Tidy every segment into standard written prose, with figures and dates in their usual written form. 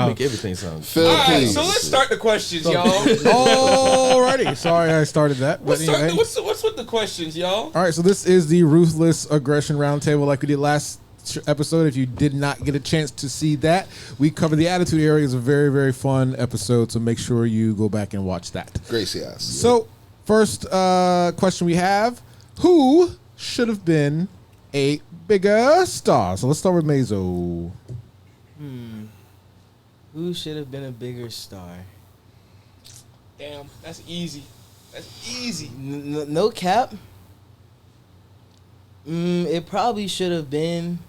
Make everything sound good. All Philippines. right, so let's start the questions, y'all. Alrighty. Sorry I started that. But anyway. What's with the questions, y'all? All right, so this is the Ruthless Aggression Roundtable like we did last episode. If you did not get a chance to see that, we covered the Attitude Era. It's a very, very fun episode, so make sure you go back and watch that. Gracie ass. So, first question we have, who should have been a bigger star? So let's start with Mazo. Who should have been a bigger star? Damn, that's easy. That's easy. No cap. It probably should have been.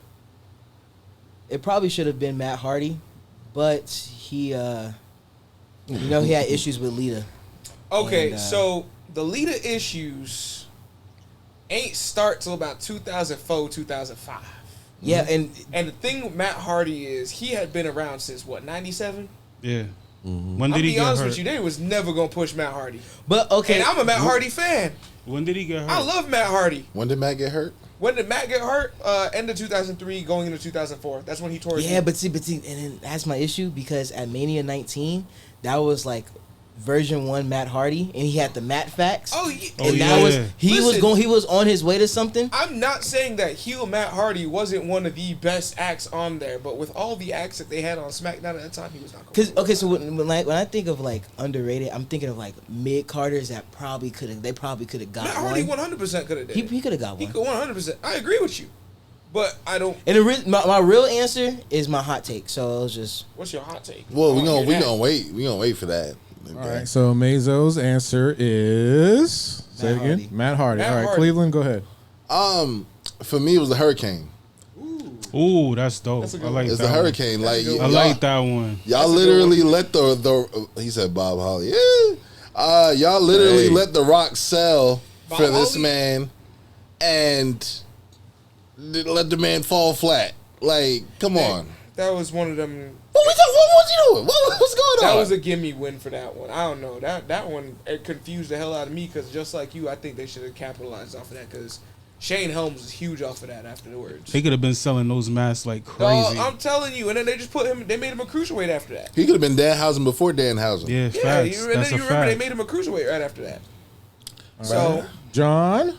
It probably should have been Matt Hardy, but he had issues with Lita. Okay, And, so the Lita issues ain't start till about 2004, 2005. Yeah, and the thing with Matt Hardy is he had been around since what, 97? Yeah. Mm-hmm. When I'll did he be get honest hurt? with you, they was never gonna push Matt Hardy. but okay, And I'm a Matt Hardy fan. When did he get hurt? I love Matt Hardy. When did Matt get hurt? When did Matt get hurt? End of 2003, going into 2004. That's when he tore his yeah, knee. but see, and then that's my issue because at Mania 19, that was like version 1 Matt Hardy, and he had the Matt facts. Oh, yeah. and that was Listen, he was on his way to something. I'm not saying that heel Matt Hardy wasn't one of the best acts on there, but with all the acts that they had on SmackDown at that time, he was not. Cause okay, so when I think of like underrated, I'm thinking of like mid carders that probably could have got Matt Hardy one. 100% could have did. He could have got He one. could 100%. I agree with you, but I don't. And my real answer is my hot take. So it was just What's your hot take? Well, we I wanna hear gonna that. wait. We gonna wait for that. All right, so Mazo's answer is say it again. Hardy. Matt Hardy. Matt All right, Hardy. Cleveland, go ahead. For me, it was the Hurricane. Ooh, that's dope. That's a good I like It's that the one. Hurricane. Like good I like that one. Y'all That's a good literally let the he said Bob Holly. Yeah. Y'all literally Hey. let The Rock sell Bob for this Holly? man and let the man fall flat. Like, come on. That was one of them. What was he doing? What's going That on? was a gimme win for that one. I don't know. That one, it confused the hell out of me because just like you, I think they should have capitalized off of that because Shane Helms was huge off of that afterwards. They could have been selling those masks like crazy. No, I'm telling you. And then they just put him. They made him a cruiserweight after that. He could have been Danhausen before Danhausen. Yeah, Yeah, facts. and That's then a you remember they fact. made him a cruiserweight right after that. So John.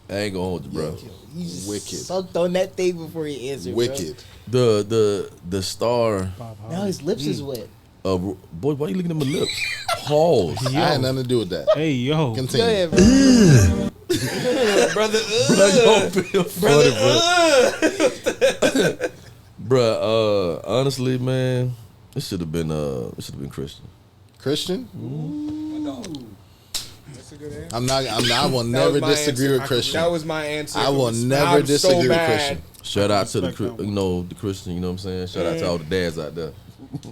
I ain't gonna hold you, bro. he just Wicked. sucked on that thing before he answered. Wicked. The star. Bro. Now his lips is wet. Boy, why you looking at my lips? Pause. I had nothing to do with that. Hey, yo. Continue. Go ahead, bro. brother, Bruh, honestly, man, it should have been Christian. Christian? That's a good answer. I will never my disagree answer. with Christian. That was my answer. I will never I'm disagree with mad. Christian. Shout out to Respect that one. the Christian, you know what I'm saying? Shout out to all the dads out there.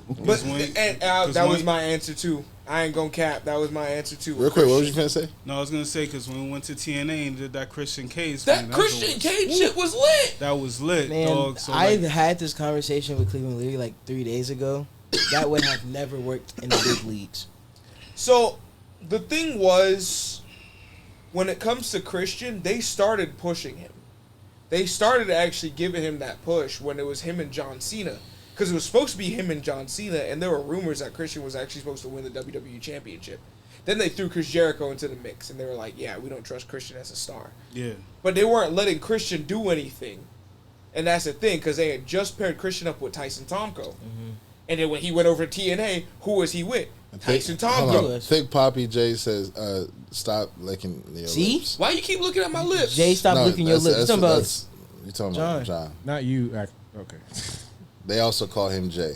But Wayne- that was Wayne- my answer too. I ain't gonna cap. That was my answer too. Real quick, what was you finna say? No, I was gonna say because when we went to TNA and did that Christian Cage, That thing, Christian Cage shit was lit. that was lit, Man, dog. So I like, had this conversation with Cleveland Leary like 3 days ago. That would have never worked in the big leagues. So the thing was, when it comes to Christian, they started pushing him. They started actually giving him that push when it was him and John Cena. Because it was supposed to be him and John Cena, and there were rumors that Christian was actually supposed to win the WWE Championship. Then they threw Chris Jericho into the mix, and they were like, yeah, we don't trust Christian as a star. yeah, But they weren't letting Christian do anything. And that's the thing, because they had just paired Christian up with Tyson Tomko. And then when he went over to TNA, who was he with? Tyson Hold Tomko. on. Thick Poppy J says, stop licking your See? lips. Why you keep looking at my lips? Jay, stop No, licking your lips. You talking about you talking John. about John. Not you. Okay. They also call him Jay.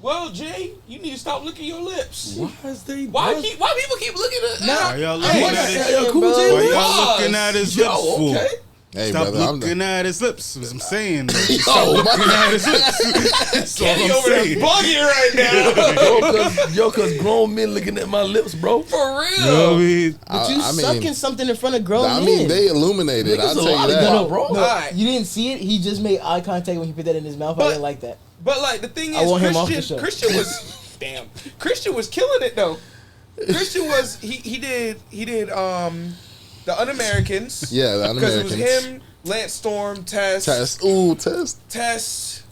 Well, Jay, you need to stop licking your lips. Why is they? Why people keep looking at? why y'all Hey, looking at hey, his? Yo, cool bro. J. Why y'all Pause. looking at his Yo, lips for? okay. Hey, Stop brother, I'm looking at his lips. That's what I'm saying. Oh, Stop looking at his lips. That's all Kenny I'm over there saying. bugging right now. Yo, cause grown men looking at my lips, bro. For real. You know what I mean? But you I mean- sucking something in front of grown I men. mean, they illuminated. Niggas I'll a tell lot you of that. no, bro. No, Alright. you didn't see it. He just made eye contact when he put that in his mouth. I But- didn't like that. But like the thing I is, want him off the Christian, show. Christian was damn. Christian was killing it though. Christian was he did the Un-Americans. Yeah, the Because it Un-Americans. was him, Lance Storm, Test, Test. Ooh, test. Test,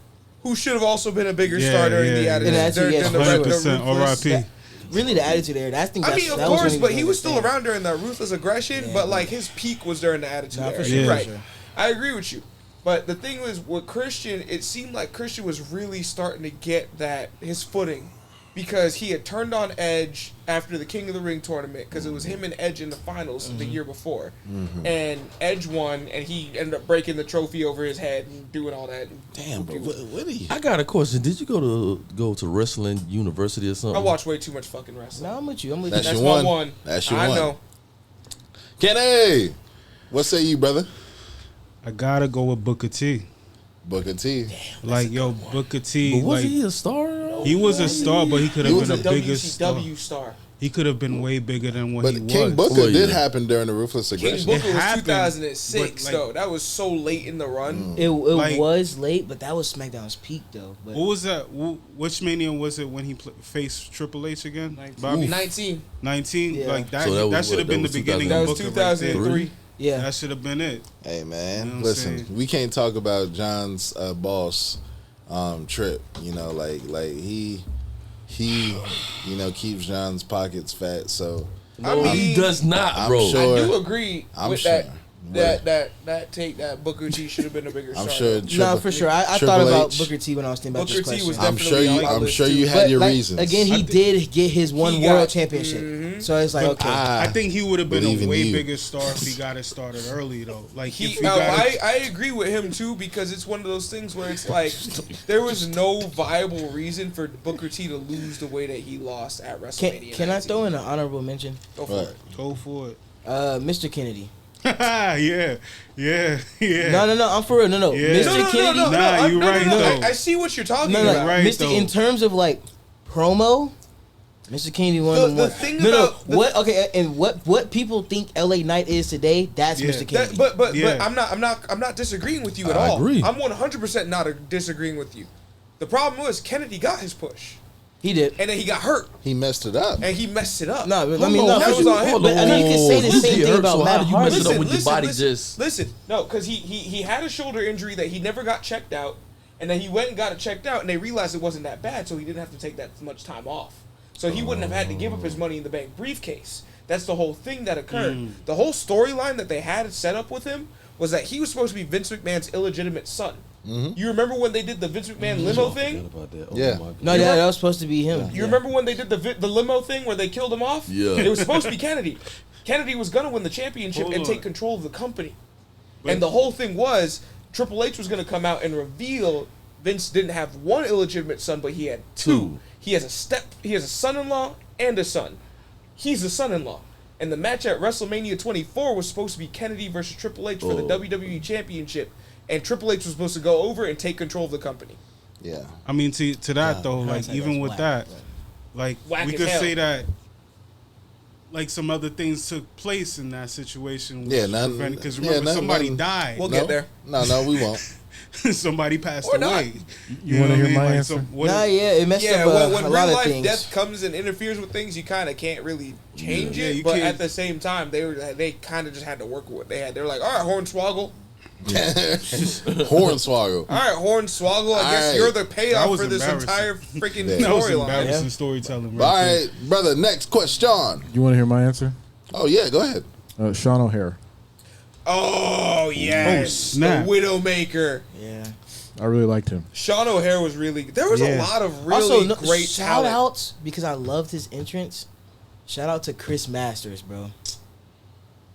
who should have also been a bigger star during the Attitude. Yeah. During the 100% Ruthless. R.I.P. Really, the Attitude Era. I think. I mean, of course, but he was still around. around during the Ruthless Aggression. Yeah, but like his peak was during the Attitude Era. For sure. Yeah. Right. For sure. I agree with you. But the thing was, with Christian, it seemed like Christian was really starting to get his footing, because he had turned on Edge after the King of the Ring tournament, because it was him and Edge in the finals the year before, and Edge won, and he ended up breaking the trophy over his head and doing all that. Damn, bro. What are you? I got a question. Did you go to wrestling university or something? I watch way too much fucking wrestling. No, I'm with you. I'm with That's you. your my one. one. That's your I one. know. Kenny, what say you, brother? I gotta go with Booker T. Booker T. Like, yo, Booker T. But was Like, he a star? though? he was a star, but he could He have was been a a bigger star. WCW star. He could have been way bigger than what But he King was. Booker Well, did yeah. happen during the Ruthless King Aggression. Booker was happened, 2006, but, like- though. That was so late in the run. It Like- was late, but that was SmackDown's peak, though. But What was that? Which Mania was it when he faced Triple H again? 19. Bobby? 19. 19? Yeah. Like, that, So that was that should what? have been That the was beginning That of was Booker right there. 2003. yeah, That should have been it. Hey man, You know what I'm listen, saying? we can't talk about John's boss Trip. You know, like he you know keeps John's pockets fat. So I mean, He does not, I'm bro. sure- I do agree I'm with sure. that take that Booker T should have been a bigger I'm star. sure. no, Triple- for sure. I Triple thought about H. Booker T when I was thinking about Booker this T question. was I'm definitely sure you. on my I'm list, sure too. you had But, your like, reasons. again, he did get his one He world got- championship, so it's like But okay. I think he would have been believe a in way you. bigger star if he got it started early, though. Like, if you I agree with him too, because it's one of those things where it's like there was no viable reason for Booker T to lose the way that he lost at WrestleMania. Can I 19. throw in an honorable mention? Go for Right. it. go for it. Mr. Kennedy. yeah. No, I'm for real. No. Yeah. Mr. Kennedy. Nah, you right, though. I see what you're talking No, about. right, Mr. though. In terms of like promo, Mr. Kennedy one of The one. thing No, about the- what? Okay, and what people think LA Knight is today? That's Yeah. Mr. Kennedy. But Yeah. I'm not disagreeing with you at I all. agree. I'm 100% not disagreeing with you. The problem was Kennedy got his push, He did. and then he got hurt, He messed it up. and he messed it up. No, I mean, Hold no, on, that for was sure. on him. But I mean, you can say the He same thing hurt, about so how Matt do you Hardy. mess it up when your body just? Listen. No, because he had a shoulder injury that he never got checked out, and then he went and got it checked out, and they realized it wasn't that bad, so he didn't have to take that much time off. So he wouldn't have had to give up his Money in the Bank briefcase. That's the whole thing that occurred. The whole storyline that they had set up with him was that he was supposed to be Vince McMahon's illegitimate son. You remember when they did the Vince McMahon limo thing? About that. Yeah. my God. No, that was supposed to be him. You remember when they did the limo thing where they killed him off? Yeah. It was supposed to be Kennedy. Kennedy was going to win the championship Hold and on. take control of the company. And the whole thing was Triple H was going to come out and reveal Vince didn't have one illegitimate son, but he had two. He has a son-in-law and a son. He's the son-in-law. And the match at WrestleMania 24 was supposed to be Kennedy versus Triple H for the WWE Championship. And Triple H was supposed to go over and take control of the company. Yeah. I mean, to that, though, like, hindsight, even that's with whack, that, but- like, Whack we as could hell. say that, like, some other things took place in that situation. Yeah, none- Because yeah, remember, none- somebody none- died. We'll No? get there. No, we won't. Somebody passed Or not. away. You wanna know hear what I mean? my Like, answer? Nah, yeah, it messed Yeah, up when a real lot of life things. death comes and interferes with things, you kind of can't really change Yeah, it. you But can't. at the same time, they kind of just had to work with what they had. They were like, all right, Hornswoggle. Hornswoggle. All right, Hornswoggle. I guess All right. you're the That payoff was for this embarrassing. entire freaking Yeah. That was storyline. embarrassing storytelling. All Right right, brother. Next question. You want to hear my answer? Oh yeah, go ahead. Sean O'Hare. Oh yes, Oh, snap. the Widowmaker. Yeah. I really liked him. Sean O'Hare was really. There was a Yeah. lot of really Also, great shout talent. outs because I loved his entrance. Shout out to Chris Masters, bro.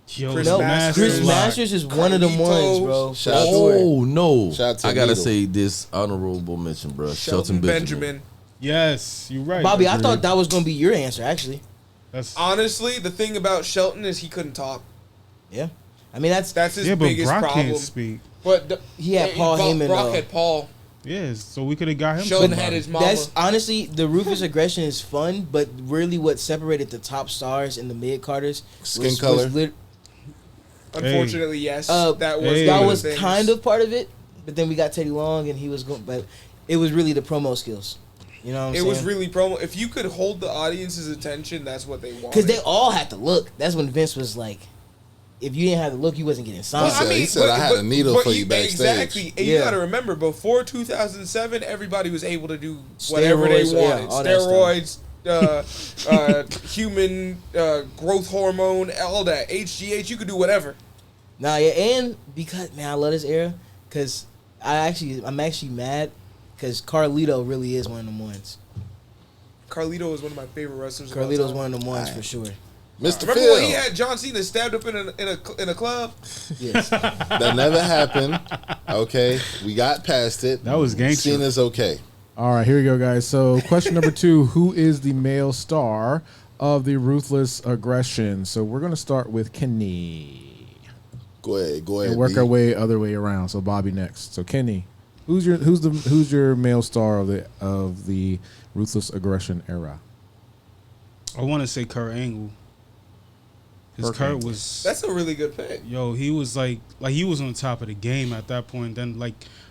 Yo, Chris No, Masters. Chris Like, Masters is one of them Carlitos. ones, bro. For Shout out to- sure. Oh no! Shout out to I gotta Needle. say this honorable mention, bro. Shelton Benjamin. Yes, you're right. Bobby, I thought that was gonna be your answer, actually. That's Honestly, the thing about Shelton is he couldn't talk. Yeah. I mean, that's That's his yeah, but biggest Brock problem. can't speak. But He had Paul Heyman, Brock though. had Paul. Yeah, so we could have got him. Shelton somebody. had his mama. That's honestly the Ruthless Aggression is fun, but really what separated the top stars and the mid carders Skin color. Unfortunately, yes. Uh, that was hey. that one of was the things. kind of part of it, but then we got Teddy Long and he was going, but it was really the promo skills. You know what I'm It saying? was really promo. If you could hold the audience's attention, that's what they wanted. because they all had to look. That's when Vince was like, if you didn't have the look, you wasn't getting signed. Well, he said, I had a needle for you backstage. Exactly. And you Yeah. got to remember, before 2007, everybody was able to do whatever Steroids, they wanted. all that Steroids, human growth hormone, all that. HGH, you could do whatever. Nah, yeah, and because man, I love this era because I'm actually mad because Carlito really is one of them ones. Carlito is one of my favorite wrestlers. of all Carlito's time. one of them ones for sure. Mr. Remember Phil. when he had John Cena stabbed up in a club? Yes. That never happened. Okay, we got past it. That was gangster. Cena's okay. All right, here we go, guys. So, question number 2: who is the male star of the Ruthless Aggression? So, we're gonna start with Kenny Go ahead. and work B. our way other way around. So, Bobby next. So, Kenny, who's your male star of the Ruthless Aggression era? I want to say Kurt Angle. Because Kurt was... That's a really good pick. Yo, he was like he was on top of the game at that point. Then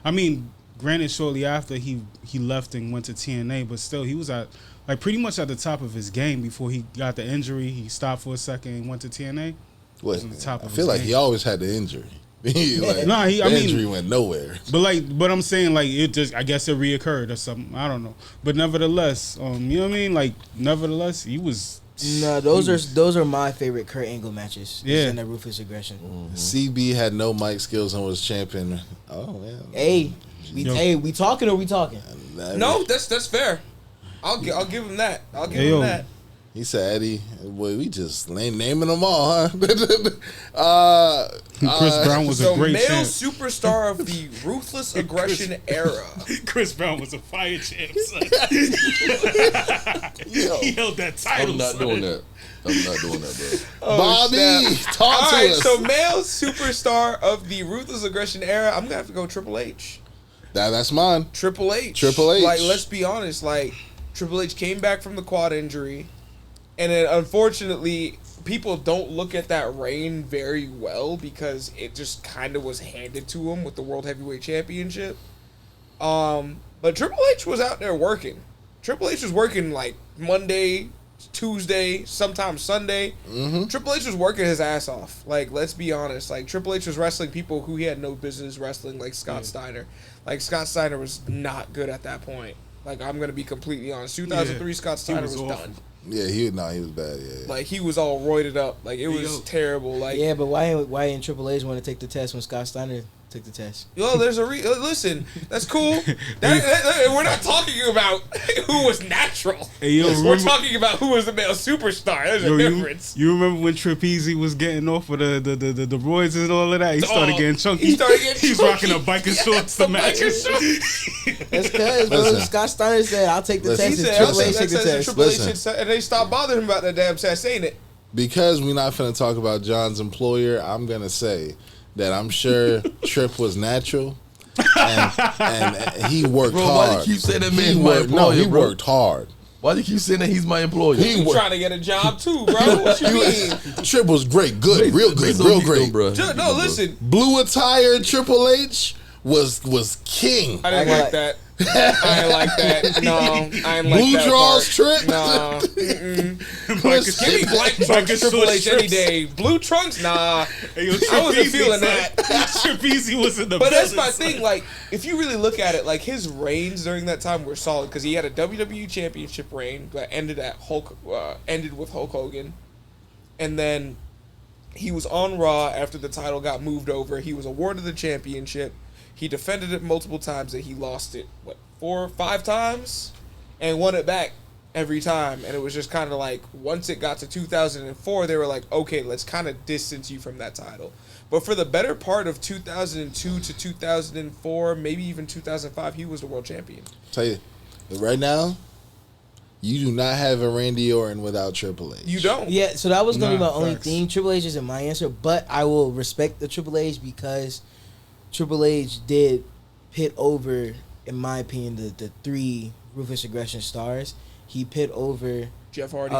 I mean, granted, shortly after he left and went to TNA, but still he was at pretty much at the top of his game before he got the injury. He stopped for a second and went to TNA. What? On the top I of feel his like game. he always had the injury. The injury went nowhere. But I'm saying it just, I guess it reoccurred or something. I don't know. But nevertheless, you know what I mean? Nevertheless, he was. No, those are my favorite Kurt Angle matches. Yeah. In the Ruthless Aggression. CB had no mic skills and was champion. Oh man. Hey, we talking or we talking? No, that's fair. I'll give him that. I'll give Hey, him yo. that. He said, Eddie, boy, we just naming them all, huh? Chris Brown was So a great male champ. superstar of the Ruthless Aggression era. Chris Brown was a fire champ, son. Yo, He held that title. I'm not son. doing that. I'm not doing that, bro. Bobby, snap. talk All to right, us. so male superstar of the Ruthless Aggression era, I'm gonna have to go Triple H. That's mine. Triple H. Triple H. Let's be honest. Triple H came back from the quad injury, and then unfortunately, people don't look at that reign very well because it just kind of was handed to him with the World Heavyweight Championship. But Triple H was out there working. Triple H was working Monday, Tuesday, sometimes Sunday. Mm-hmm. Triple H was working his ass off. Let's be honest. Triple H was wrestling people who he had no business wrestling, like Scott Steiner. Scott Steiner was not good at that point. I'm gonna be completely honest. 2003, Scott Steiner was awful. done. Yeah, he was bad. Yeah. He was all roided up. It was terrible. Yeah, but why didn't Triple H want to take the test when Scott Steiner took the test? Yo, there's a listen. That's cool. We're not talking about who was natural. Hey, yo, We're remember- talking about who was the male superstar. There's a difference. You remember when Trapeze was getting off of the roids and all of that? He started getting chunky. He's rocking a biker shorts to match. That's because Listen. Scott Steiner said, "I'll take the Listen. test." He And said, Triple H took the test. Triple H Listen. should say- and they stopped bothering him about that damn test, ain't it? Because we're not finna talk about John's employer, I'm gonna say that I'm sure Trip was natural, and he worked Bro, hard. why do you keep saying that He man's my worked- employer, he bro? worked hard. Why do you keep saying that he's my employer? You trying to get a job too, bro? What you mean? Trip was great, good, real good, real great. bro. No, listen. Blue attire Triple H was king. I didn't like that. I ain't like that. No, I ain't like Blue that draws part. Trip. No. Chris- Give me black trunks, Triple H any day. Blue trunks, nah. Hey, yo, I wasn't Trapeze, feeling son. that. Trapeze was in the But that's building, my son. thing. If you really look at it, his reigns during that time were solid because he had a WWE Championship reign that ended with Hulk Hogan, and then he was on Raw after the title got moved over. He was awarded the championship. He defended it multiple times, and he lost it 4 or 5 times, and won it back every time. And it was just kind of once it got to 2004, they were like, okay, let's kind of distance you from that title. But for the better part of 2002 to 2004, maybe even 2005, he was the world champion. Tell you, right now, you do not have a Randy Orton without Triple H. You don't. Yeah, so that was gonna be my only facts. thing. Triple H isn't my answer, but I will respect the Triple H because Triple H did pit over, in my opinion, the 3 Ruthless Aggression stars. He pit over Jeff Hardy.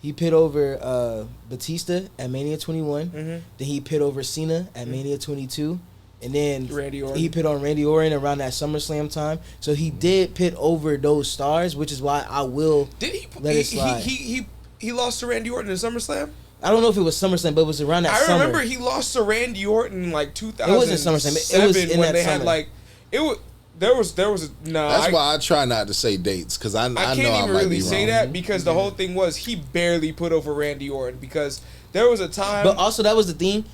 he pit over Batista at Mania 21. Then he pit over Cena at Mania 22. And then Randy Orton. he pit on Randy Orton around that SummerSlam time. So he did pit over those stars, which is why I will Did he? let it slide. He lost to Randy Orton in SummerSlam. I don't know if it was SummerSlam, but it was around that I summer. remember he lost to Randy Orton in like 2007. It wasn't SummerSlam. It was in when that they summer. had like it was. There was no. That's why I try not to say dates because I I know can't I even might really be say wrong. that because the whole thing was he barely put over Randy Orton because there was a time. But also that was the thing.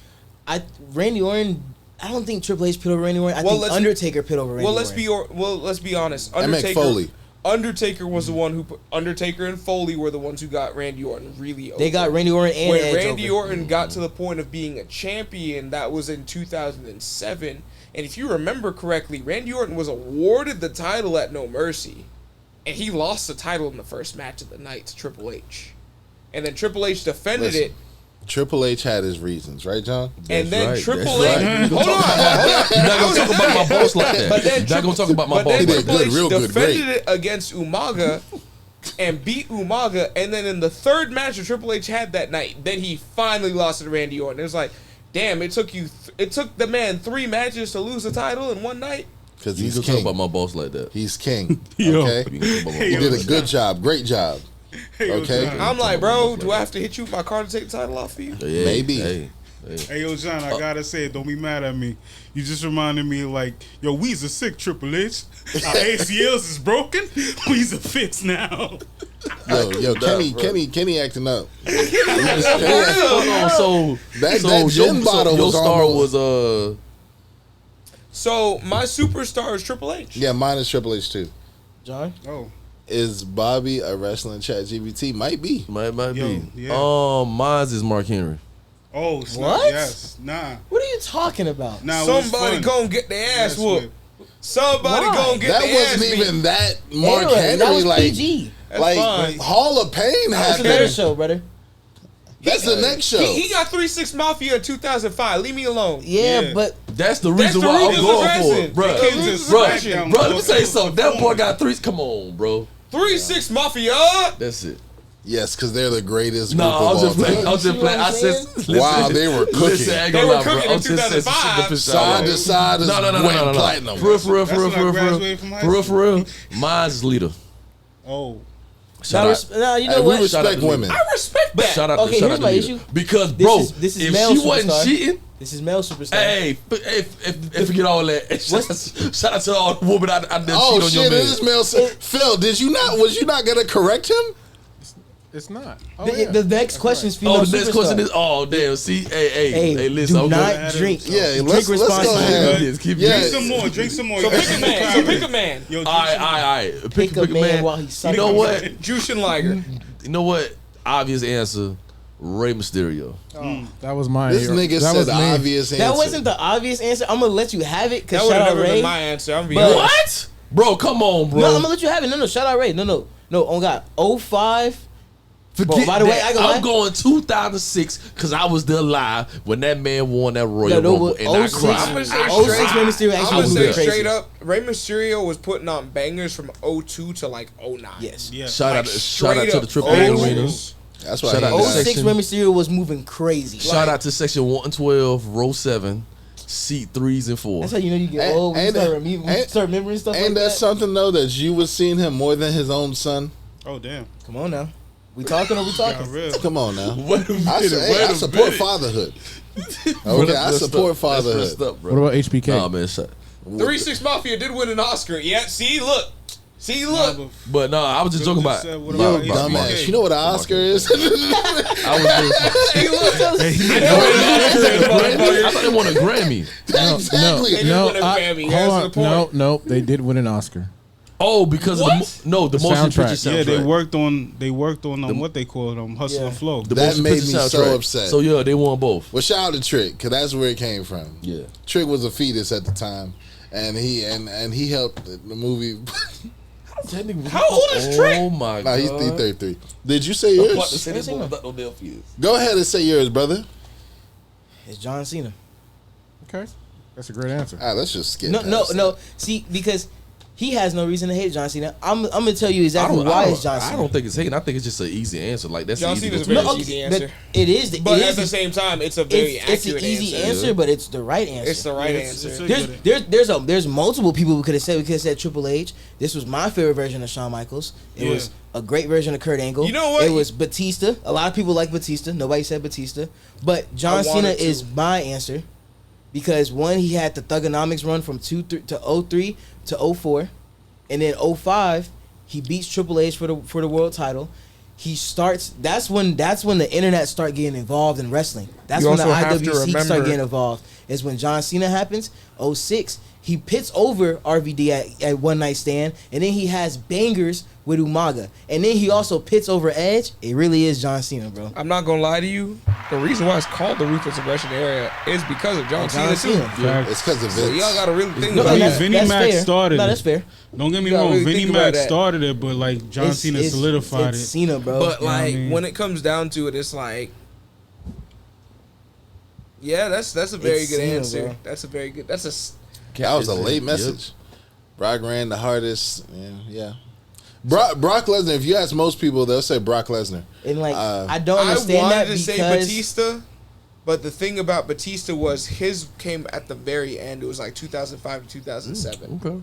Randy Orton. I don't think Triple H put over Randy Orton. I think let's- Undertaker put over Randy well, Orton. let's be honest. And Mick Foley. Undertaker was the one who put, Undertaker and Foley were the ones who got Randy Orton really over. They got Randy Orton and when Edge Randy over. Orton got to the point of being a champion, that was in 2007. And if you remember correctly, Randy Orton was awarded the title at No Mercy, and he lost the title in the first match of the night to Triple H. And then Triple H defended Listen, it. Triple H had his reasons, right, John? And then right, Triple that's H. right. Hold on. You're not gonna talk about my boss like that. But then You're not gonna talk about my but boss then He like did that. Triple good, H real good, defended great. it against Umaga and beat Umaga. And then in the third match that Triple H had that night, then he finally lost to Randy Orton. It was like, damn, it took the man 3 matches to lose the title in one night. Because You he's can talk king. about my boss like that. He's king. Yo. Okay, You can talk about my he boss did like a good job, great job. Okay, John. I'm like, bro, do I have to hit you with my car to take the title off for you? that. Yeah, Maybe. Hey. Hey, yo, John, I gotta say it. Don't be mad at me. You just reminded me, like, yo, we's a sick Triple H. Our ACLs is broken. We's a fix now. yo, bro. Kenny acting up. Hold on, so That your gin bottle your was star almost- was So my superstar is Triple H. Yeah, mine is Triple H too. John. Oh, Is Bobby a wrestling chat GBT? Might be. might Yo, be. yeah. Mine's is Mark Henry. oh, snap. What? Yes, nah. What are you talking about? Nah, it was Somebody fun. gonna get their ass Yes, whooped. man. Somebody Why? gonna get That their ass wasn't beat. even that Mark Era, Henry that was like PG. That's like fine. Hall of Pain That's another happened. show, brother. That's the next show. He got 3-6 Mafia in 2005. Leave me alone. Yeah, Yeah. but That's the reason the why I'm Ruthless going for Aggression. it, bro. The Ruthless Bro, Aggression. let me tell you something. That boy got 3. Come on, bro. 3-6 Mafia. That's it. Yes, because they're the greatest group No, of I was all just playing. I time. was just See playing. what I I'm said, saying? Wow, they were cooking. Listen, I ain't They gonna were lie, bro. cooking I'm in just saying, 2005. Side to side is No. platinum. For real. That's when I graduated from high For real. Mine's is Lita. Oh, Shout now, out. now you know Hey, we what? Shout out respect to women. I respect that. Shout out. Okay, shout here's out my to Lita. issue. Because, bro, this is if male she wasn't superstar. cheating, This is male superstar. hey, forget all that. Shout out to all the women I done cheat Oh on your shit! man. It is male. Phil, did you not? Was you not gonna correct him? It's not. Oh, The, yeah. the next question is female Oh, the next superstar. question is, oh damn. See, hey, listen. do I'm not gonna- drink. Yeah, drink let's go responsibly. ahead. Keep Yeah. drink some more. Drink some more. So pick a man. So pick a man. Yo, All right. Pick a man while he's You sucking. know what? Jushin Liger. You know what? Obvious answer. Rey Mysterio. That was mine. This nigga that said was the me. obvious answer. That wasn't the obvious answer. I'm gonna let you have it That because would shout have out never Ray. been my answer. I'm being But- honest. What? Bro, come on, bro. No, I'm gonna let you have it. No, shout out Ray. No. Oh God, 05. Forget Bro, by the way, that. I ain't gonna lie. I'm going 2006 because I was there live when that man won that Royal Yeah, no, Rumble but and I 06 cried. I'm gonna say I Oh, straight. six Rey Mysterio I'm actually gonna was say crazy. straight up, Rey Mysterio was putting on bangers from 02 to like 09. Yes. Yeah. Shout out to Straight the up Triple A bangers. Arenas. That's why Shout he out to got- Section- 06 Rey Mysterio was moving crazy. Shout out to section 112, row 7, seat 3s and 4s. That's how you know you get old when you start remembering stuff Ain't like that that. something though that you was seeing him more than his own son? Oh, damn. Come on now. We talking or we Got talking? real. Come on now. Wait a minute, I support fatherhood. Okay, I support fatherhood. What about HBK? Nah, man, shut. 3-6 Mafia did win an Oscar. Yeah, see, look. See, Nah, look. but But no, I was just joking about. said, what Yo, about dumbass. HBK? You know what an Oscar is? I was just. Hey, look. I thought they won a Grammy. Exactly. They did No, win a Grammy. hold That's on. the point. No, they did win an Oscar. Oh, because What? of the motion soundtrack. picture soundtrack. Yeah, they worked on what they call it, Hustle Yeah. and Flow. The That motion made picture me so soundtrack. upset. So yeah, they won both. Well, shout out to Trick, because that's where it came from. Yeah. Trick was a fetus at the time, and he helped the movie. How old is Trick? Oh my Nah, god. he's 33. Did you say I'm about to yours? say this boy was not no damn fetus. Go ahead and say yours, brother. It's John Cena. Okay, that's a great answer. Ah, let's just skip. No. past that. See, because He has no reason to hate John Cena. I'm gonna tell you exactly why it's John Cena. I don't think it's hating. I think it's just an easy answer. Like that's John easy. Cena's to a go very to. easy answer. It is. But it at is the same time, it's a very it's an accurate easy answer. answer, but it's the right answer. It's the right It's answer. a good- There's multiple people we could have said. We could have said Triple H. This was my favorite version of Shawn Michaels. It Yeah. was a great version of Kurt Angle. You know what? It was Batista. A lot of people like Batista. Nobody said Batista. But John Cena wanted to. is my answer because one, he had the Thugonomics run from 03 to 04, and then 05 he beats Triple H for the world title. He starts. That's when the internet start getting involved in wrestling. That's You when the also have to IWC start remember- getting involved. Is when John Cena happens. 06. He pits over RVD at One Night Stand, and then he has bangers with Umaga, and then he also pits over Edge. It really is John Cena, bro. I'm not gonna lie to you. The reason why it's called the Ruthless Aggression Era is because of John Cena too. Facts. It's because of So Vince. y'all gotta really think No, about mean, that. that's, Vinnie that's Mac fair. started No, it. that's fair. Don't get me You gotta wrong. really Vinnie think about Mac that. started it, but like John Cena solidified it's it. Cena, bro. But You know what I like mean? when it comes down to it, it's like, yeah, that's a very It's good Cena, answer. bro. That's a very good. That's a. That was a Yep. late message. Brock ran the hardest. Yeah. Brock Lesnar. If you ask most people, they'll say Brock Lesnar. And like, Uh, I don't I understand wanted that to because say Batista, but the thing about Batista was his came at the very end. It was like 2005 to 2007. Okay.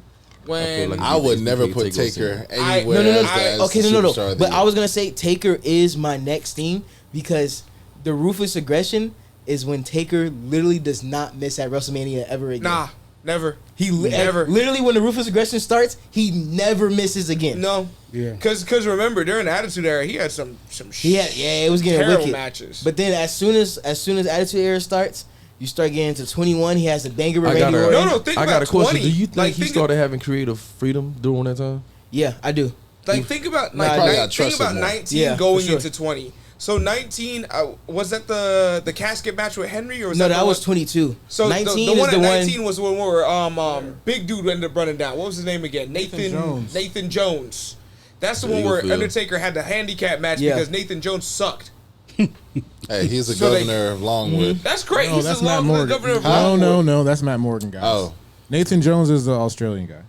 When like- I would HBK never put take over Taker Cena. anywhere. no. as Okay, the no. superstar of the But year. I was gonna say Taker is my next thing because the Ruthless Aggression is when Taker literally does not miss at WrestleMania ever again. nah, never. He Never. literally when the Ruthless Aggression starts, he never misses again. No, Yeah. because remember during the Attitude Era, he had some It was getting terrible wicked. matches. But then as soon as Attitude Era starts, you start getting to 21. He has a banger with I got Randy a, Orton. No, think I got about a question. 20. Do you think Like, he think started having creative freedom during that time? Yeah, I do. Like think about Nah, like I probably got think trusted about more. 19 Yeah, going for sure. into 20. So 19 was that the casket match with Henry or was No, that that the was one? 22. So 19 the is one the at one. 19 was the one where big dude ended up running down. What was his name again? Jones. Nathan Jones. That's the The one where Eagle Field. Undertaker had the handicap match Yeah. because Nathan Jones sucked. Hey, he's the So they- governor of Longwood. That's great. No, He's that's the Matt long Morgan. governor of No, Longwood. no, that's Matt Morgan, guys. Oh. Nathan Jones is the Australian guy.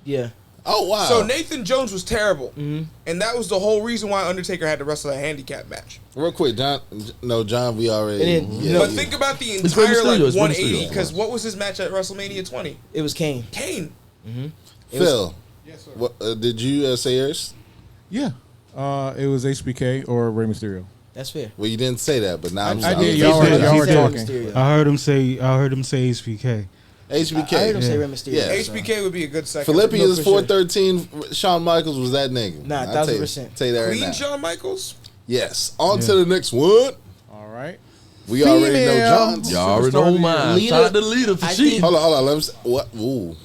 Yeah. Oh wow. So Nathan Jones was terrible, Mm-hmm. and that was the whole reason why Undertaker had to wrestle a handicap match. Real quick, John. We already. And then, yeah, no, But yeah. think about the Rey entire Mysterio, like it's Rey 180 Mysterio. because what was his match at WrestleMania 20? It was Kane. Kane. Phil. Yes, sir. What did you say yours? Yeah. It was HBK or Rey Mysterio. That's fair. Well, you didn't say that, but now I'm I just. did. I'm Y'all just- were- y'all He were said talking. Mysterio. I heard him say HBK. HBK. I heard him say Yeah. Rey Mysterio. Yeah. so. HBK would be a good second. Philippians No, for sure. 413. Shawn Michaels was that nigga. Nah, I'll tell you- 1000%. Tell you that right Clean now. Shawn Michaels. Yes. On to the next one. All right. We already know Female. John's. Y'all already Superstar know of the mine. year. Shout out to the leader for I cheating. think- Hold on. Let me. What? Ooh.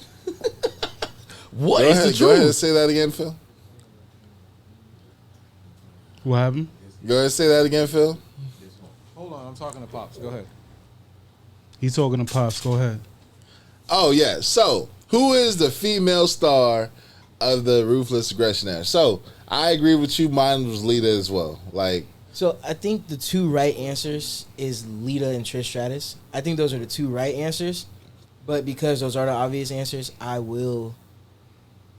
What Go is ahead. the Go ahead and truth? say that again, Phil. What happened? Go ahead and say that again, Phil. Hold on. I'm talking to Pops. Go ahead. He's talking to Pops. Go ahead. Oh yeah. So who is the female star of the Ruthless Aggression Era? So I agree with you. Mine was Lita as well. Like So I think the two right answers is Lita and Trish Stratus. I think those are the two right answers. But because those are the obvious answers, I will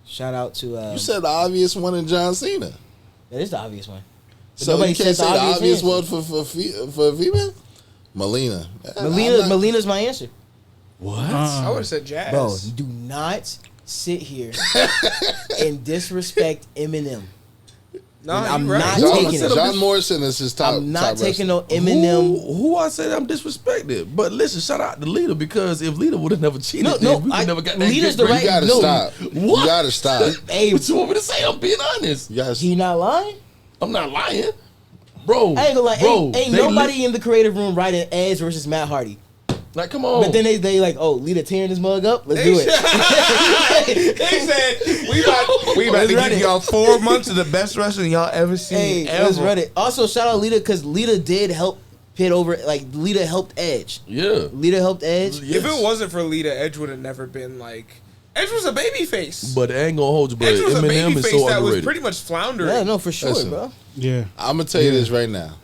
shout out to. you said the obvious one in John Cena. That is the obvious one. But So nobody you can't said say the obvious answer. one for a female. Melina. Melina's my answer. What? I would have said Jazz. Bro, do not sit here and disrespect Eminem. Nah, I'm you right. not John, taking it. John Morrison is his top. I'm not top taking wrestler. no Eminem. Who I said I'm disrespected? But listen, shout out to Lita because if Lita would have never cheated, No, then no, we would I- never got that. Lita's good the break. You gotta No. stop. What? You gotta stop. Hey, What you want me to say? I'm being honest. You guys. he not lying? I'm not lying, bro. I ain't gonna lie. Bro, Ain't they nobody in the creative room writing Edge versus Matt Hardy. like, come on. But then they like, oh, Lita tearing his mug up. Let's They do it. They said we about to Let's run give it. y'all 4 months of the best wrestling y'all ever seen. Hey, let's ever. run it. Also, shout out Lita because Lita did help pit over. Like Lita helped Edge. yeah. Lita helped Edge. If it wasn't for Lita, Edge would have never been like. Edge was a baby face. But I ain't gonna hold you, but Edge was a Eminem baby is face so that was underrated. pretty much floundering. Yeah, no, for sure, Listen. bro. Yeah. I'm gonna tell you this right now.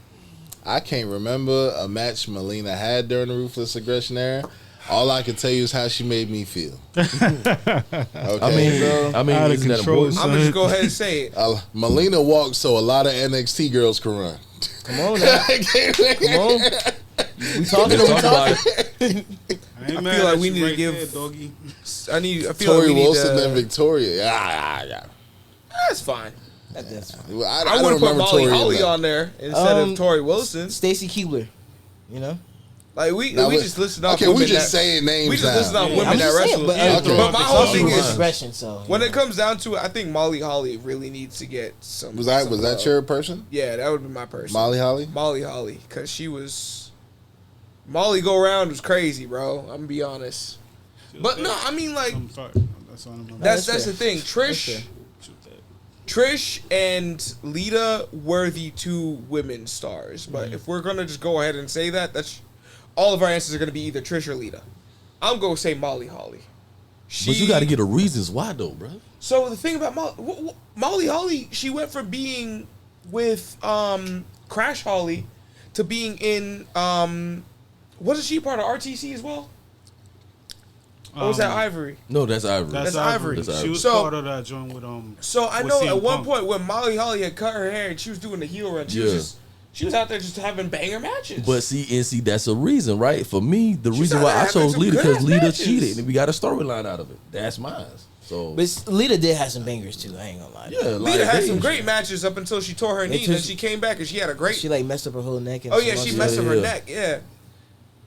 I can't remember a match Melina had during the Ruthless Aggression Era. All I can tell you is how she made me feel. Okay, I mean, Out of isn't that control, important? son. I'm gonna just go ahead and say it. Melina walked so a lot of NXT girls can run. Come on now. Come on. We talking. Let's We talk about talking. it. I ain't I mad feel like at we you need to right give- there, doggy. I feel Tori like we need Wilson to. and Victoria. Yeah. That's fine. That's fine. I I don't would have put remember Molly Tori Holly enough. on there instead of Um, Tori Wilson. Stacy Keibler. You know. Like we Now, just listed off. Okay, women we just that, saying names we just now. listed off Yeah, women I'm that just saying, wrestle. but, Okay. But my whole thing Ruthless is, Aggression. So when it comes down to it, I think Molly Holly really needs to get some. Was some that love. your person? Yeah, that would be my person. Molly Holly? Molly Holly, because she was. Molly go round was crazy, bro. I'm gonna be honest. But no, I mean like I'm sorry. That's all I'm about. that's that's the fair. thing. Trish and Lita were the two women stars. But if we're gonna just go ahead and say that, that's all of our answers are gonna be either Trish or Lita. I'm gonna say Molly Holly. But you got to get the reasons why, though, bro. So the thing about Molly Holly, she went from being with Crash Holly to being in wasn't she part of RTC as well? Or was that Ivory? No, that's Ivory. That's Ivory. That's She was So- part of that joint with So I with know CM at one Punk. point when Molly Holly had cut her hair and she was doing the heel run, she was out there just having banger matches. But see, that's a reason, right? For me, the She's reason out why there I having chose some Lita good because Lita matches. cheated, and we got a storyline out of it. That's mine. So but Lita did have some bangers too. I ain't gonna lie. yeah, Lita had they- some great matches up until she tore her knee, and then she came back and she had a great. She like messed up her whole neck. And Oh yeah, some she other- messed up her Yeah. neck. Yeah,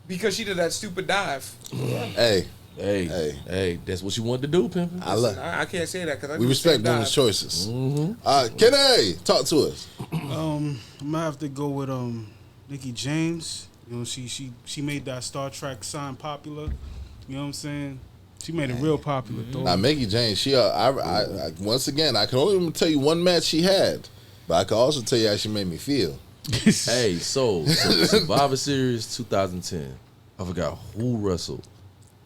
because she did that stupid dive. Hey, Hey, that's what you wanted to do, pimpin'. I love. I can't say that because We respect women's choices. Mm-hmm. Kenny, talk to us. I'm gonna have to go with Nikki James. You know, she made that Star Trek sign popular. You know what I'm saying? She made it real popular. Though. Now, Mickey James, she, I once again, I can only tell you one match she had, but I can also tell you how she made me feel. Hey, so Survivor Series 2010. I forgot who wrestled.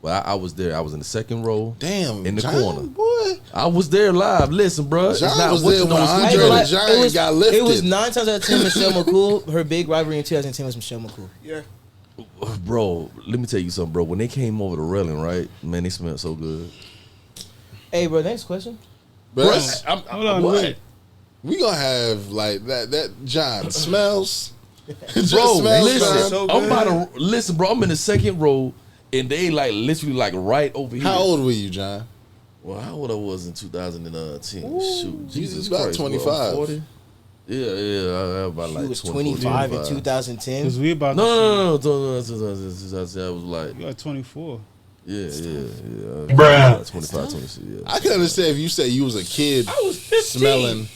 Well, I was there. I was in the second row. Damn, In the John, corner. boy. I was there live. Listen, bro. John was there when I ain't Andre gonna lie, the Giant got lifted. It was 9 times out of 10 Michelle McCool. Her big rivalry in 2010 was Michelle McCool. Yeah, Bro, let me tell you something, bro. When they came over the railing, right? Man, they smelled so good. Hey, bro, next question. But Hold on, What? wait. we gonna have like that John smells. Just Bro, smells, listen. John. so I'm good. about to listen, bro. I'm in the second row, and they like literally like right over here. How old were you, John? Well, how old I was in 2010? Shoot, Jesus about Christ, 25. Bro, I'm 40. Yeah, I about He like was 20, 25 in 25. 2010. Cause we about No, to I was like, You got 24. yeah. Bruh. 25, 26, yeah. I can understand if you say you was a kid I was 15. smelling,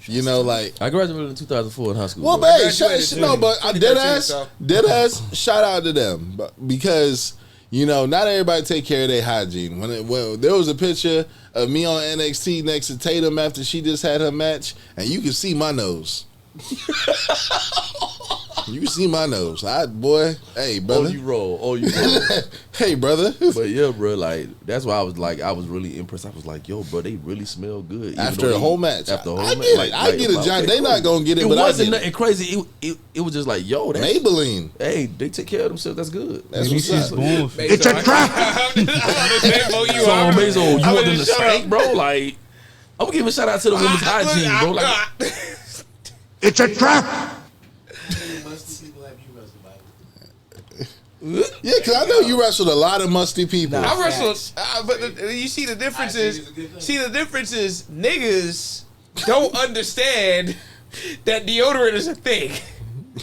you know, like. I graduated in 2004 in high school. Well, bro. babe, graduated no, but 2013, dead ass, shout out to them, but because you know, not everybody take care of their hygiene. When there was a picture of me on NXT next to Tatum after she just had her match, and you can see my nose. You can see my nose. Hey, brother. you roll. Hey, brother. But yeah, bro, like that's why I was really impressed. I was like, yo, bro, they really smell good. Even After though the whole match. After the whole I match. get it. I get it, John. They not gonna get it, It but I wasn't get nothing crazy. It was just like, yo, that's, Maybelline. hey, they take care of themselves. That's good. That's Maybe what's she's up. born with it. It's a trap. So amazing. You wasn't in the stank, bro. Like, I'm gonna give a shout out to the women's hygiene, bro. Like, It's a trap. Yeah, because I know you wrestled a lot of musty people. Nah. I wrestled, but you see the difference is, niggas don't understand that deodorant is a thing.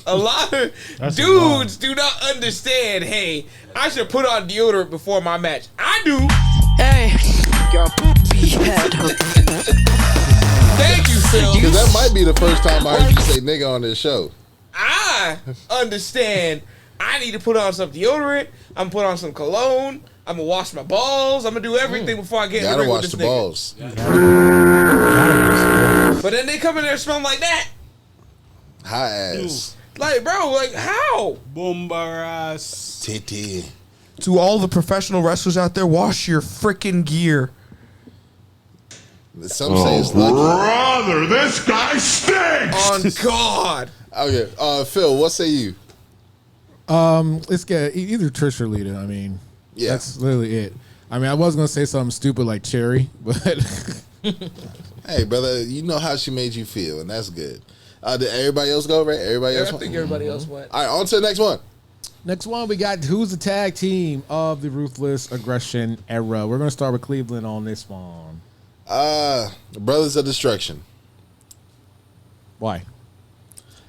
A lot of That's dudes do not understand. Hey, I should put on deodorant before my match. I do. Hey, your poopy head. Thank you, Phil. Because that might be the first time I heard you say nigga on this show. I understand. I need to put on some deodorant. I'm gonna put on some cologne. I'm gonna wash my balls. I'm gonna do everything before I get in the Gotta ring with wash this the nigga. balls. But then they come in there smelling like that. High ass. Like, bro, like how? Bombaras. Titty. To all the professional wrestlers out there, wash your freaking gear. Some say it's lucky. Brother, this guy stinks. On God. Okay, Phil, what say you? Let's get either Trish or Lita. I mean, Yeah. That's literally it. I mean, I was gonna say something stupid like Cherry, but Hey, brother, you know how she made you feel, and that's good. Did everybody else go, right? Everybody Yeah, else I went? think everybody else went. All right, on to the next one. next one we got who's the tag team of the Ruthless Aggression Era. We're gonna start with Cleveland on this one. Brothers of Destruction. Why?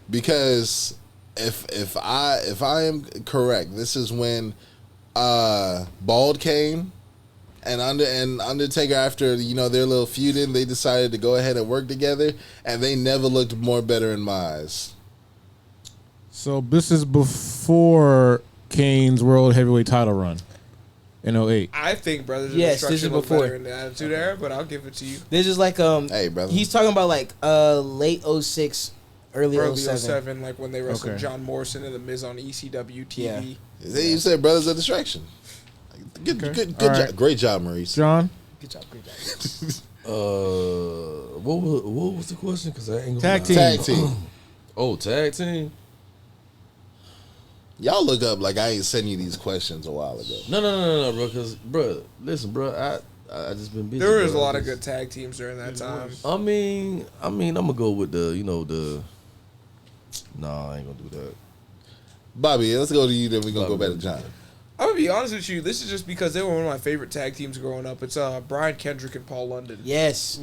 Because if I am correct, this is when Bald came and Undertaker, after their little feuding, they decided to go ahead and work together, and they never looked more better in my eyes. So this is before Kane's World Heavyweight title run in 08. I think Brothers of Yes, this Destruction is look before. better in the Attitude Era, but I'll give it to you. This is like Hey, brother. he's talking about like late 06, early Early 07. 07, like when they wrestled Okay. John Morrison and The Miz on ECW TV. Yeah. You said Brothers of Destruction. Good Okay. good All right. job. Great job, Maurice. John, Good job. What was the question? Because I ain't Tag gonna team. Tag team. Oh, tag team. Y'all look up like I ain't sending you these questions a while ago. No, bro. Because, bro, listen, bro. I just been busy. There was a bro. lot of good tag teams during that time. I mean, I'm gonna go with the. Nah, I ain't gonna do that. Bobby, let's go to you, then we're going to go back to John. I'm gonna be honest with you. This is just because they were one of my favorite tag teams growing up. It's Brian Kendrick and Paul London. Yes.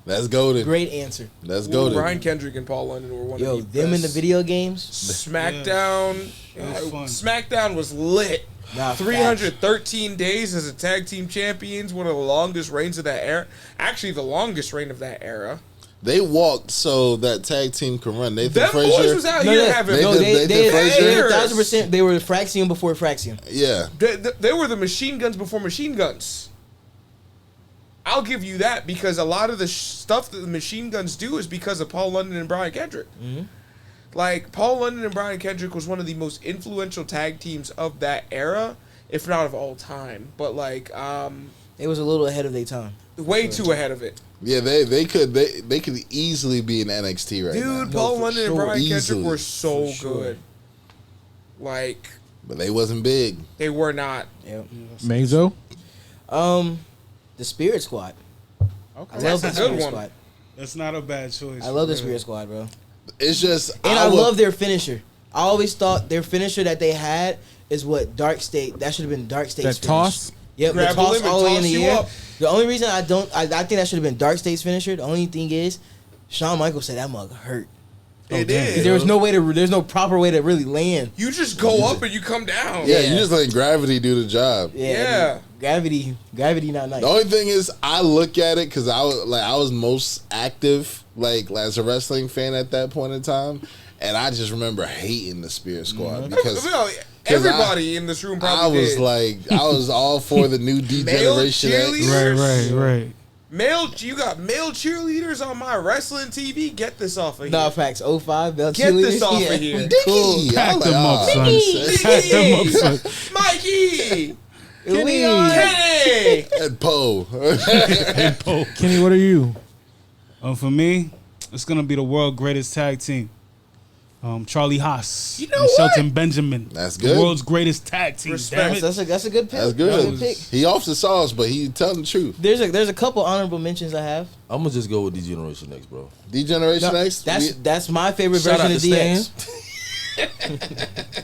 Let's go to. Great answer. Let's go to. Brian Kendrick and Paul London were one Yo, of the them in the best. video games. SmackDown. That was fun. SmackDown was lit. Nah, 313 days as a tag team champions. One of the longest reigns of that era. Actually, the longest reign of that era. They walked so that tag team can run. Nathan Them boys Frazier. was out here having. Nathan- they Nathan Frazier? 1,000%. They were Fraxium before Fraxium. Yeah. They were the machine guns before machine guns. I'll give you that because a lot of the stuff that the machine guns do is because of Paul London and Brian Kendrick. Like, Paul London and Brian Kendrick was one of the most influential tag teams of that era, if not of all time. But, like, It was a little ahead of their time. way too ahead of it. Yeah, they could easily be in NXT right now. Dude, Paul for London sure. and Brian Easily. Kendrick were so For sure. good. Like, But they wasn't big. they were not. Yep. Mazo. The Spirit Squad. Okay. I love That's the a good Spirit one. Squad. That's not a bad choice. I love the Spirit Squad, bro. It's just And I would- love their finisher. I always thought their finisher that they had is what Dark State. That should have been Dark State's That finish. toss. Yep, the Grab toss him and all the way in toss the you air. up. The only reason I think that should have been Dark State's finisher. The only thing is, Shawn Michaels said that mug hurt. It damn. is. There was there's no proper way to really land. You just go up and you come down. Yeah, Yeah. you just let gravity do the job. Yeah. Gravity not nice. The only thing is, I look at it because I was most active as a wrestling fan at that point in time, and I just remember hating the Spirit Squad because Well, everybody in this room probably I was did. I was all for the new D-Generation X. cheerleaders? Right. You got male cheerleaders on my wrestling TV. Get this off of here. Nah, facts. 05. Bell Get this cheerleaders. off Yeah. of here. Dickie, I Pack was them like, up, son. Mikey! them up, son. Mikey! Leon. Kenny! and Poe. Kenny, what are you? For me, it's gonna be the world greatest tag team. Charlie Haas You know and what? Shelton Benjamin. That's The good. world's greatest tag team. Respect. Damn it. That's a good pick. That's good. pick. He off the sauce, but he telling the truth. There's a couple honorable mentions I have. I'm gonna just go with D-Generation next, bro. D-Generation X. That's my favorite Shout out version to of DX.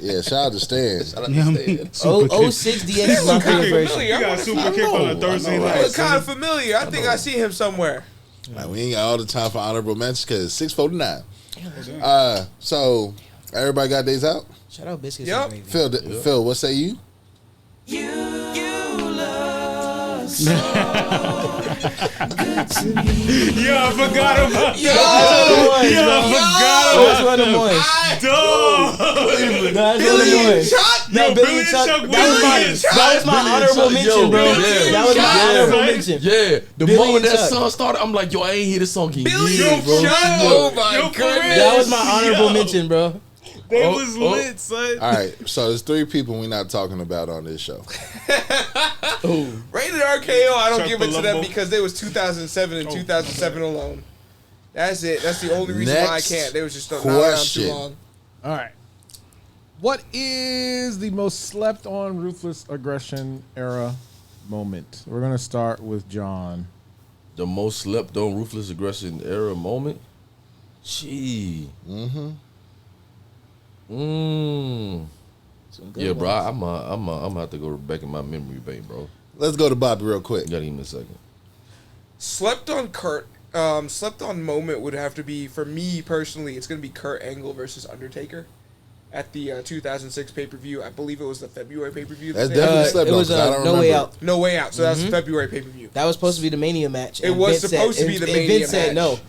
Yeah, shout out to Stan. Yeah, I mean, super kick. 06 DX is my favorite version. You got a super kick on a Thursday know, night. right? Look kind of familiar. I think I see him somewhere. Like, we ain't got all the time for honorable mentions because it's 6:49. So everybody got days out. Shout out Biscuits Yep. and Gravy. Phil, what say you? Yeah, I forgot about Yo! That's one of the boys. Dog. That's one of the boys. Chuck! No, Yo, Billy and Chuck. Chuck That was my Billy and honorable Chuck, mention, yo, bro. yeah. That was my Chuck, honorable right? mention. Yeah, the Billy moment and that Chuck. song started, I'm like, yo, I ain't hear this song in Billy years, and bro. Chuck! Oh my Yo, for goodness! real. That was my honorable Yo. mention, bro. They Oh, was oh. lit, son. All right, so there's 3 people we're not talking about on this show. Rated RKO, I don't Chuck give it to them Palumbo. because they was 2007 and 2007 alone. That's it. That's the only reason why I Next can't. They was just not around too question. long. All right. What is the most slept on Ruthless Aggression Era moment? We're gonna start with John. The most slept on Ruthless Aggression Era moment? Gee. Yeah, bro. I'm gonna have to go back in my memory bank, bro. Let's go to Bobby real quick. You gotta give me a second. Slept on moment would have to be, for me personally, it's going to be Kurt Angle versus Undertaker at the 2006 pay-per-view. I believe it was the February pay-per-view. That's definitely slept It on. was 'Cause I don't No remember. Way Out. No Way Out. So that's February pay-per-view. That was supposed to be the Mania match. It and was Vince supposed said, to be the and Mania Vince said match. no.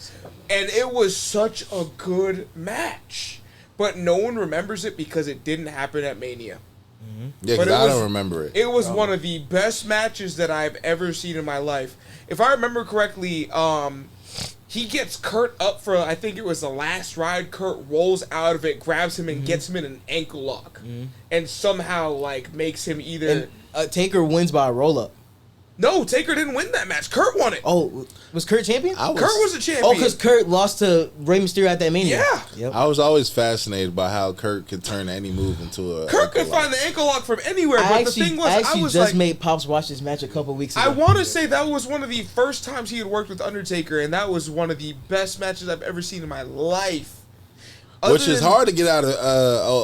And it was such a good match. But no one remembers it because it didn't happen at Mania. Yeah, But because it I was- don't remember it. It was one of the best matches that I've ever seen in my life. If I remember correctly, he gets Kurt up for, I think it was the last ride. Kurt rolls out of it, grabs him, and gets him in an ankle lock. And somehow, like, makes him either... And Taker wins by a roll-up. No, Taker didn't win that match. Kurt won it. Oh, was Kurt champion? Kurt was the champion. Oh, because Kurt lost to Rey Mysterio at that Mania. Yeah. Yep. I was always fascinated by how Kurt could turn any move into a. Kurt could ankle lock. find the ankle lock from anywhere, but I the thing was, actually I was just like... made Pops watch this match a couple weeks ago. I want to say that was one of the first times he had worked with Undertaker, and that was one of the best matches I've ever seen in my life. Which is hard to get out of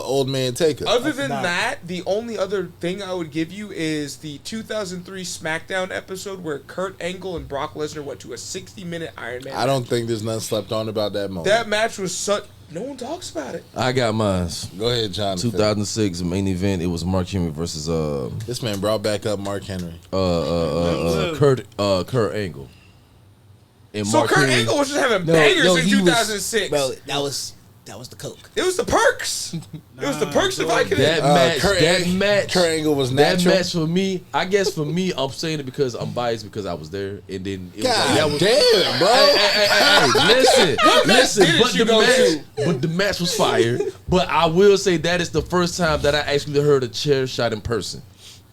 Old Man Taker. Other than not. that, the only other thing I would give you is the 2003 SmackDown episode where Kurt Angle and Brock Lesnar went to a 60-minute Iron Man. I don't think there's nothing slept on about that moment. That match was such... No one talks about it. I got mine. Go ahead, John. 2006 main event. It was Mark Henry versus This man brought back up Mark Henry. Kurt Angle. And So Mark Kurt Henry, Angle was just having bangers in he 2006. Bro, that was the coke. It was the perks. It was the perks of Vicodin. that match. Kurt Angle was That natural. match for me. I guess for me, I'm saying it because I'm biased because I was there, and then it was God like, that was damn, bro. Listen, but the match was fire. But I will say that is the first time that I actually heard a chair shot in person.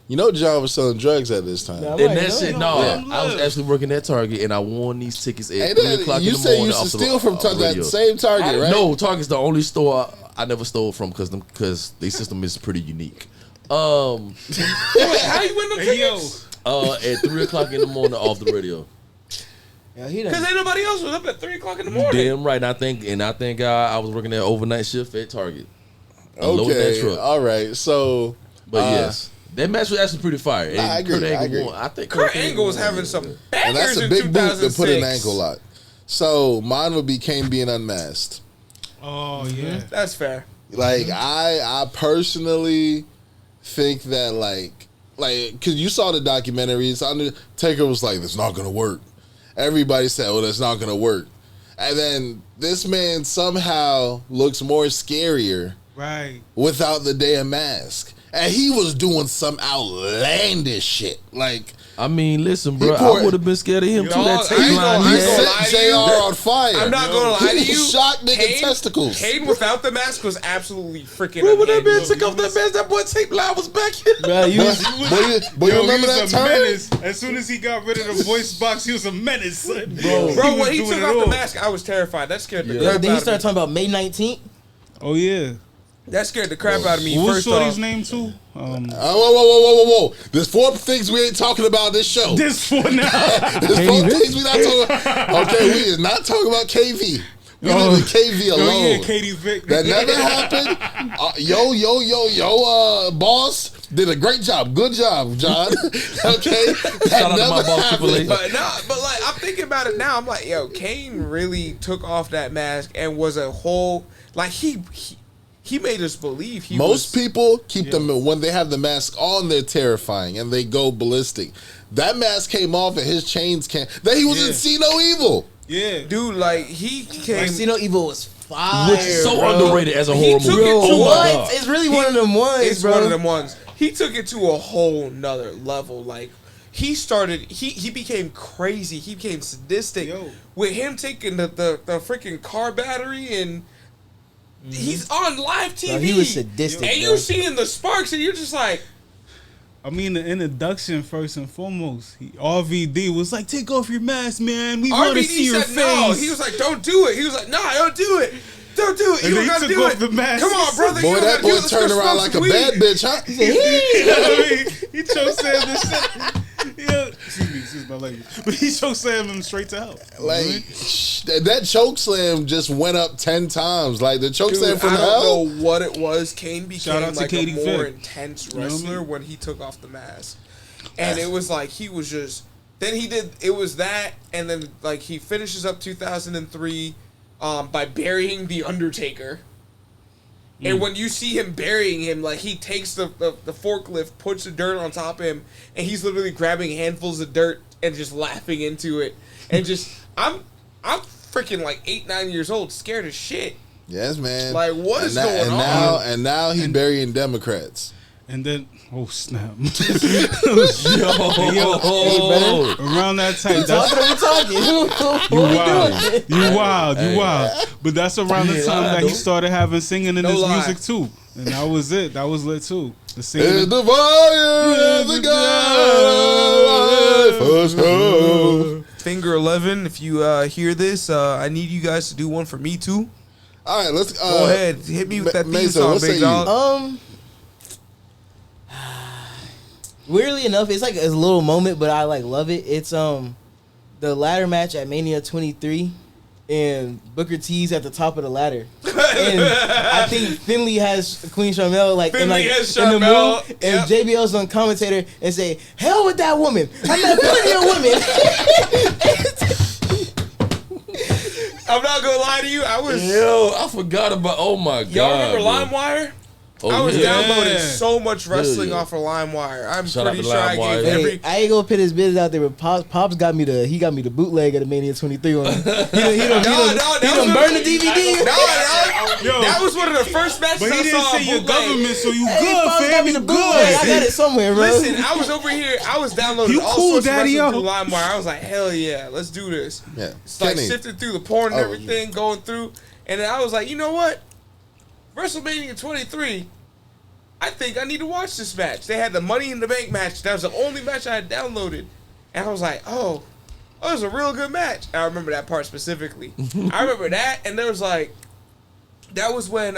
You know John was selling drugs at this time. Yeah, And right, that no, shit, no, I was actually working at Target, and I won these tickets at Hey, 3 o'clock in you the said you morning. used to off the steal from that radio. same Target, right? No, Target's the only store I never stole from because their system is pretty unique. Wait, how you win them Hey, yo. tickets? At 3 o'clock in the morning off the radio. Yeah, he Because done. ain't nobody else was up at 3 o'clock in the You morning. damn right. And I think I was working that overnight shift at Target. Unloading that Okay, truck. all right. So, But yes, that match was actually pretty fire. And I agree, Kurt Angle I agree. won. I think Kurt Angle was having some and bangers that's a in big boot 2006. to put in an ankle lock. So mine would be Kane being unmasked. Oh yeah. That's fair. Like I personally think that like because you saw the documentaries, Undertaker was like, "It's not gonna work." Everybody said, "Well, it's not gonna work," and then this man somehow looks more scarier Right. without the damn mask, and he was doing some outlandish shit. Like I mean, listen, bro. poured- I would have been scared of him too. Dog, That I tape ain't line gonna- he I he ain't had. gonna set lie to JR you. on fire. I'm not gonna lie to He you. shocked nigga Kane- testicles. Kane without the mask was absolutely freaking Bro, when that man unhinged. took off that mask, that boy tape line was back here. Bro, you was, Boy, you Yo, remember he that was a turn? menace. As soon as he got rid of the voice box, he was a menace, son. Bro, was when he doing took it off the all. mask, I was terrified. That scared the then crap he out of started me. talking about May 19th. Oh yeah. That scared the crap out of me. What was First Shorty's off, name too? Whoa. There's 4 things we ain't talking about in this show. This for now. There's 4 things we not talking about. Okay, we is not talking about KV. We leave KV alone. Oh yeah, Katie Vick. That never happened. Boss did a great job. Good job, John. Okay, that Shout out to my never boss, Triple H. happened. but like I'm thinking about it now. I'm like, yo, Kane really took off that mask and was a whole like he made us believe he Most was. people keep them when they have the mask on. They're terrifying and they go ballistic. That mask came off and his chains came. Then he was in Yeah. See No Evil. Yeah. Dude, like he came. Casino Evil was fire. Which is so bro. underrated as a He horror took movie. it to Oh my What? God. It's really one of them ones, It's bro. one of them ones. He took it to a whole nother level. Like he started. He became crazy. He became sadistic. Yo. With him taking the freaking car battery and. He's on live TV. Bro, he was sadistic, and bro. you seeing the sparks, and you're just like, I mean, the introduction first and foremost. RVD was like, "Take off your mask, man. We want to RVD see your said face." no. He was like, don't do it. He was like, no, don't do it. Don't do it. And You then don't he gotta took do off it. the mask. Come on, brother. Boy, you that don't gotta do boy it. Let's turned go around smoke like a some bad weed. bitch, huh? You know what I mean? He choked Sam the shit. Yeah, excuse my language. But he choked Sam him straight to hell. Like that choke slam just went up 10 times. Like the choke slam Dude, from I hell. don't know what it was. Kane Shout became out to like Katie a more Fick. intense You know what I wrestler mean? when he took off the mask. And it was like he was just. Then he did. It was that, and then like he finishes up 2003 by burying the Undertaker. And when you see him burying him, like he takes the forklift, puts the dirt on top of him, and he's literally grabbing handfuls of dirt and just laughing into it. And just I'm freaking like 8-9 years old, scared as shit. Yes, man. Like, what is going on? And now he burying Democrats. And then, oh snap! Yo, Around that time, Talking. you wild. But that's around the time that he started having singing in No his lie. music too, and that was it. That was lit too. The singing. It's the fire of the God first come. Finger 11, if you hear this, I need you guys to do one for me too. All right, let's Go ahead, hit me with that theme Mesa, song, what say big you? dog. Weirdly enough, it's like a little moment, but I like love it. It's the ladder match at Mania 23, and Booker T's at the top of the ladder, and I think Finley has Queen Sharmell like Finley has in the Sharmell, move, and JBL's on commentator and say, "Hell with that woman! I met plenty of women." I'm not gonna lie to you, I was. yo, I forgot about. Oh my god, Y'all remember bro. LimeWire? Oh, I was yeah. downloading so much wrestling Yeah. off of LimeWire. I'm Shout out pretty to sure I LimeWire. gave Hey, every. I ain't gonna put his business out there, but Pops got me the bootleg of the Mania 23 one. He done burned the DVD. No, that was one of the first matches But he I didn't saw say on your bootleg. government, so you Hey, good, Pops got fam. me You the bootleg. I got good. it somewhere, bro. Listen, I was over here. I was downloading You all cool, sorts daddy, of wrestling yo. through LimeWire. I was like, hell yeah, let's do this. Yeah, It's like Kenny. sifting through the porn and Oh, everything, going through, and then I was like, you know what? WrestleMania 23. I think I need to watch this match. They had the Money in the Bank match. That was the only match I had downloaded, and I was like, oh, it was a real good match. I remember that part specifically. I remember that, and there was like, that was when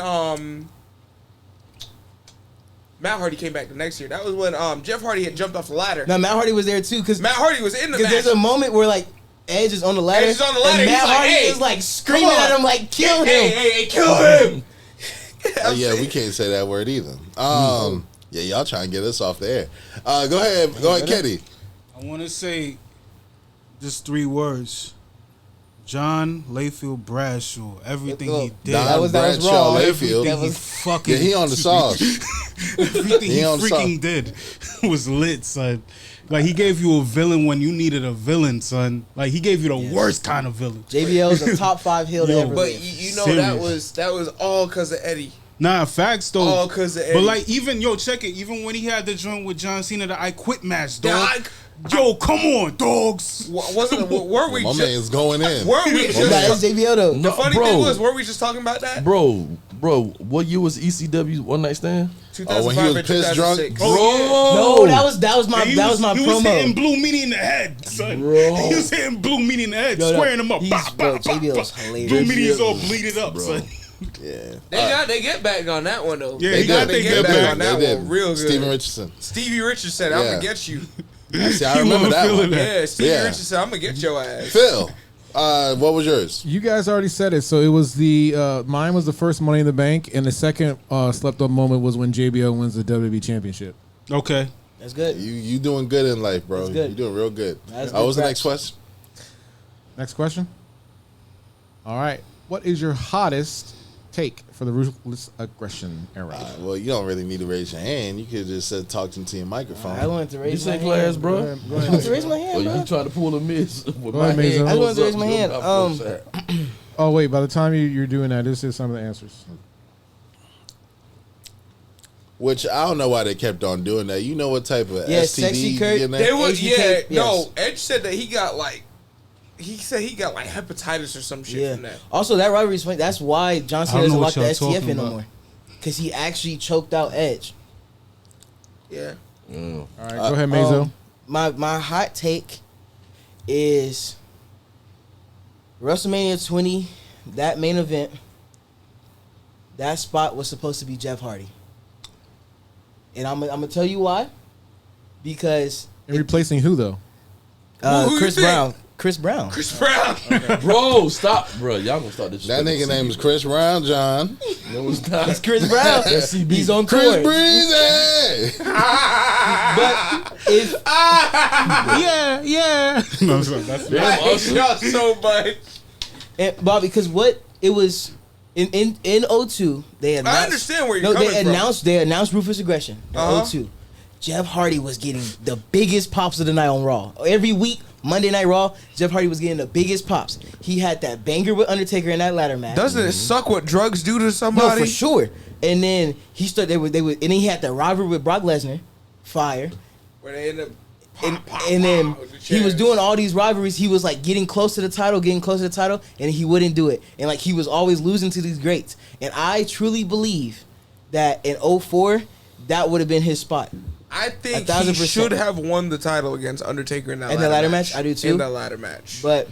Matt Hardy came back the next year. That was when Jeff Hardy had jumped off the ladder. Now Matt Hardy was there too, because Matt Hardy was in the match. there's a moment where like Edge is on the ladder, Edge is on the ladder. and He's Matt like, Hardy hey, is like screaming come on. at him like, kill him. Hey, kill him! Yeah, we can't say that word either. Yeah, y'all trying to get us off the air. Go ahead, Kenny. I want to say just 3 words. John Layfield Bradshaw. Everything he did. That was Bradshaw raw. Layfield. Everything he fucking Yeah, he on the sauce. Everything he He on the freaking did was lit, son. Like, he gave you a villain when you needed a villain, son. Like, he gave you the worst kind of villain. JBL's a top 5 heel to Yo, ever But live. you know Serious. that was all because of Eddie. Nah, facts, though. All because of Eddie. But, like, even, check it. Even when he had the joint with John Cena, the I Quit match, dog. Yeah, Yo, come on, dogs. Wasn't were we My just man's going in. were we Nah, it's just JBL though. the funny thing was were we just talking about that? bro, what year was ECW One Night Stand? 2005 when he was and pissed drunk? 2006. No, that was my He that was my he was hitting promo. Blue Meanie in the head, son. Bro. He was hitting Blue Meanie in the head, No, no, squaring him up. he's- Bah, bro, bah, bah, JBL's bah. hilarious. Blue Meanie's all JBL, bleeded up, bro. son. Yeah. They get back on that one though. Yeah, they he got they they get get back back. on that They did. one real good. Steven Richardson. Stevie Richardson, I'm Yeah. gonna get you. See, I He remember wasn't that feeling one. that. Yeah, Stevie Yeah. Richardson, I'm gonna get your ass. Phil, what was yours? You guys already said it. So it was the mine was the first Money in the Bank, and the second slept on moment was when JBL wins the WWE Championship. Okay. That's good. You doing good in life, bro. That's good. You doing real good. That's What was the good next question? Next question. All right. What is your hottest take for the Ruthless Aggression Era? Well, you don't really need to raise your hand. You could just talk into your microphone. I wanted to raise You my say class, hand. bro? Go I ahead. wanted to raise my Or hand, you bro. trying to pull a miss with Go my ahead, hand? Mason. I wanted to raise goes my up, hand. you're up, Oh wait, by the time you're doing that, this is some of the answers. Which I don't know why they kept on doing that. You know what type of Yeah, STD Sexy you Kurt. get in They there? was HBK, no. yes. Edge said that he got like hepatitis or some shit from that. Also, that rivalry is funny. That's why John Cena I don't know doesn't lock what the y'all STF talking in no about. more. Because he actually choked out Edge. Yeah. All right, go ahead, Mazo. My hot take is WrestleMania 20, that main event, that spot was supposed to be Jeff Hardy. And I'm gonna tell you why. Because And replacing who though? Who you Chris think? Brown. Chris Brown. Chris Brown. Bro, stop, bro. Y'all gonna start this. That nigga name is Chris Brown, John. No, it's not. It's Chris Brown. He's on Chris tour. Breezy. But if Yeah. No, that's I hate y'all so much. Bobby, because what it was in 02, they announced. I understand where you're coming from. They announced Ruthless Aggression in Uh-huh. 02. Jeff Hardy was getting the biggest pops of the night on Raw. Every week, Monday Night Raw, Jeff Hardy was getting the biggest pops. He had that banger with Undertaker in that ladder match. Doesn't it suck what drugs do to No, somebody? for sure. And then he started. They would, and then he had the rivalry with Brock Lesnar, fire. Where they end up. And then with the he was chairs. doing all these rivalries. He was like getting close to the title, and he wouldn't do it. And like he was always losing to these greats. And I truly believe that in 04, that would have been his spot. I think 1,000%. he should have won the title against Undertaker in that In the ladder match? I do too. In that ladder match. But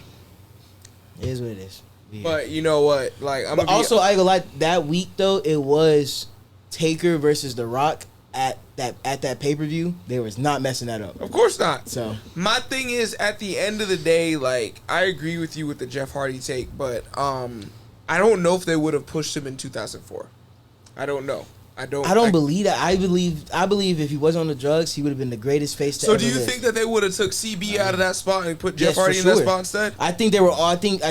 it is what it is. Yeah. But you know what? Like, I'm But gonna also, I ain't gonna lie, that week though, it was Taker versus The Rock at that pay-per-view. They was not messing that up. of course not. So My thing is, at the end of the day, like, I agree with you with the Jeff Hardy take, but I don't know if they would have pushed him in 2004. I don't know. I don't believe that. I believe if he wasn't on the drugs, he would have been the greatest face to So ever do you live. think that they would have took CB out of that spot and put Jeff Yes, Hardy for in that sure. spot instead? I think they were all. I think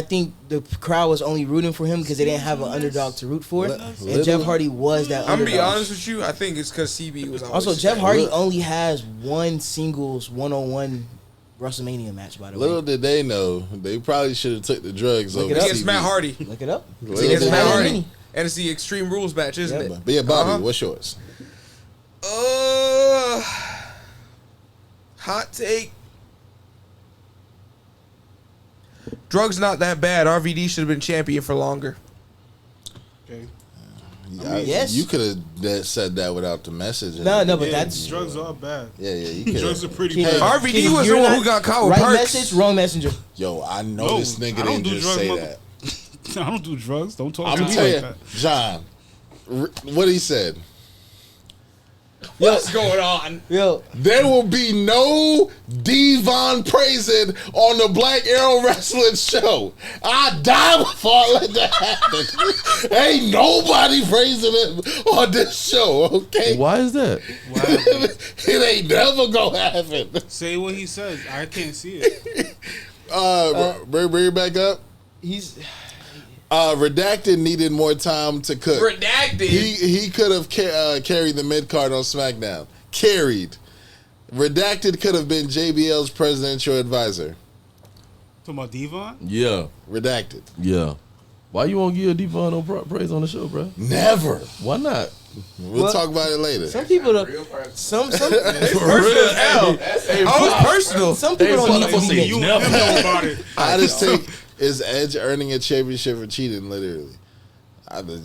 the crowd was only rooting for him because they didn't have an underdog to root for, and Jeff Hardy was that. I'm gonna be underdog. honest with you. I think it's because CB was always Also, Jeff there. Hardy only has one singles one-on-one WrestleMania match. By the way, Little did they know, they probably should have took the drugs Look over it up. against CB. Matt Hardy. look it up. Little Against did Matt they Hardy. know. And it's the Extreme Rules match, isn't Yeah. it? But yeah, Bobby, Uh-huh. what's yours? Hot take. Drugs not that bad. RVD should have been champion for longer. okay. yes. You could have said that without the message. No, but Yeah, that's drugs are bad. Yeah, you could. Drugs are pretty King- bad. RVD was you're the one not- who got caught with right perks. message, wrong messenger. Yo, I know No, this nigga I don't didn't do just drugs, say mother- that. I don't do drugs. Don't talk I'm to gonna me tell like you, that. John. What he said. What's going on? Yo, There will be no Devon praising on the Black Arrow Wrestling Show. I die before I let that happen. Ain't nobody praising him on this show, okay? Why is that? It ain't never gonna happen. Say what he says. I can't see it. Bring it back up. he's Redacted needed more time to cook. Redacted. He could have carried the mid card on SmackDown. Carried. Redacted could have been JBL's presidential advisor. Talking about Devon? Yeah, Redacted. yeah. Why you won't give Devon no praise on the show, bro? Never. Why not? We'll talk about it later. some people don't. Some Personal as hell. Oh, it's personal. some people don't need to be You mentioned. know about it. Hottest take is Edge earning a championship for cheating, literally.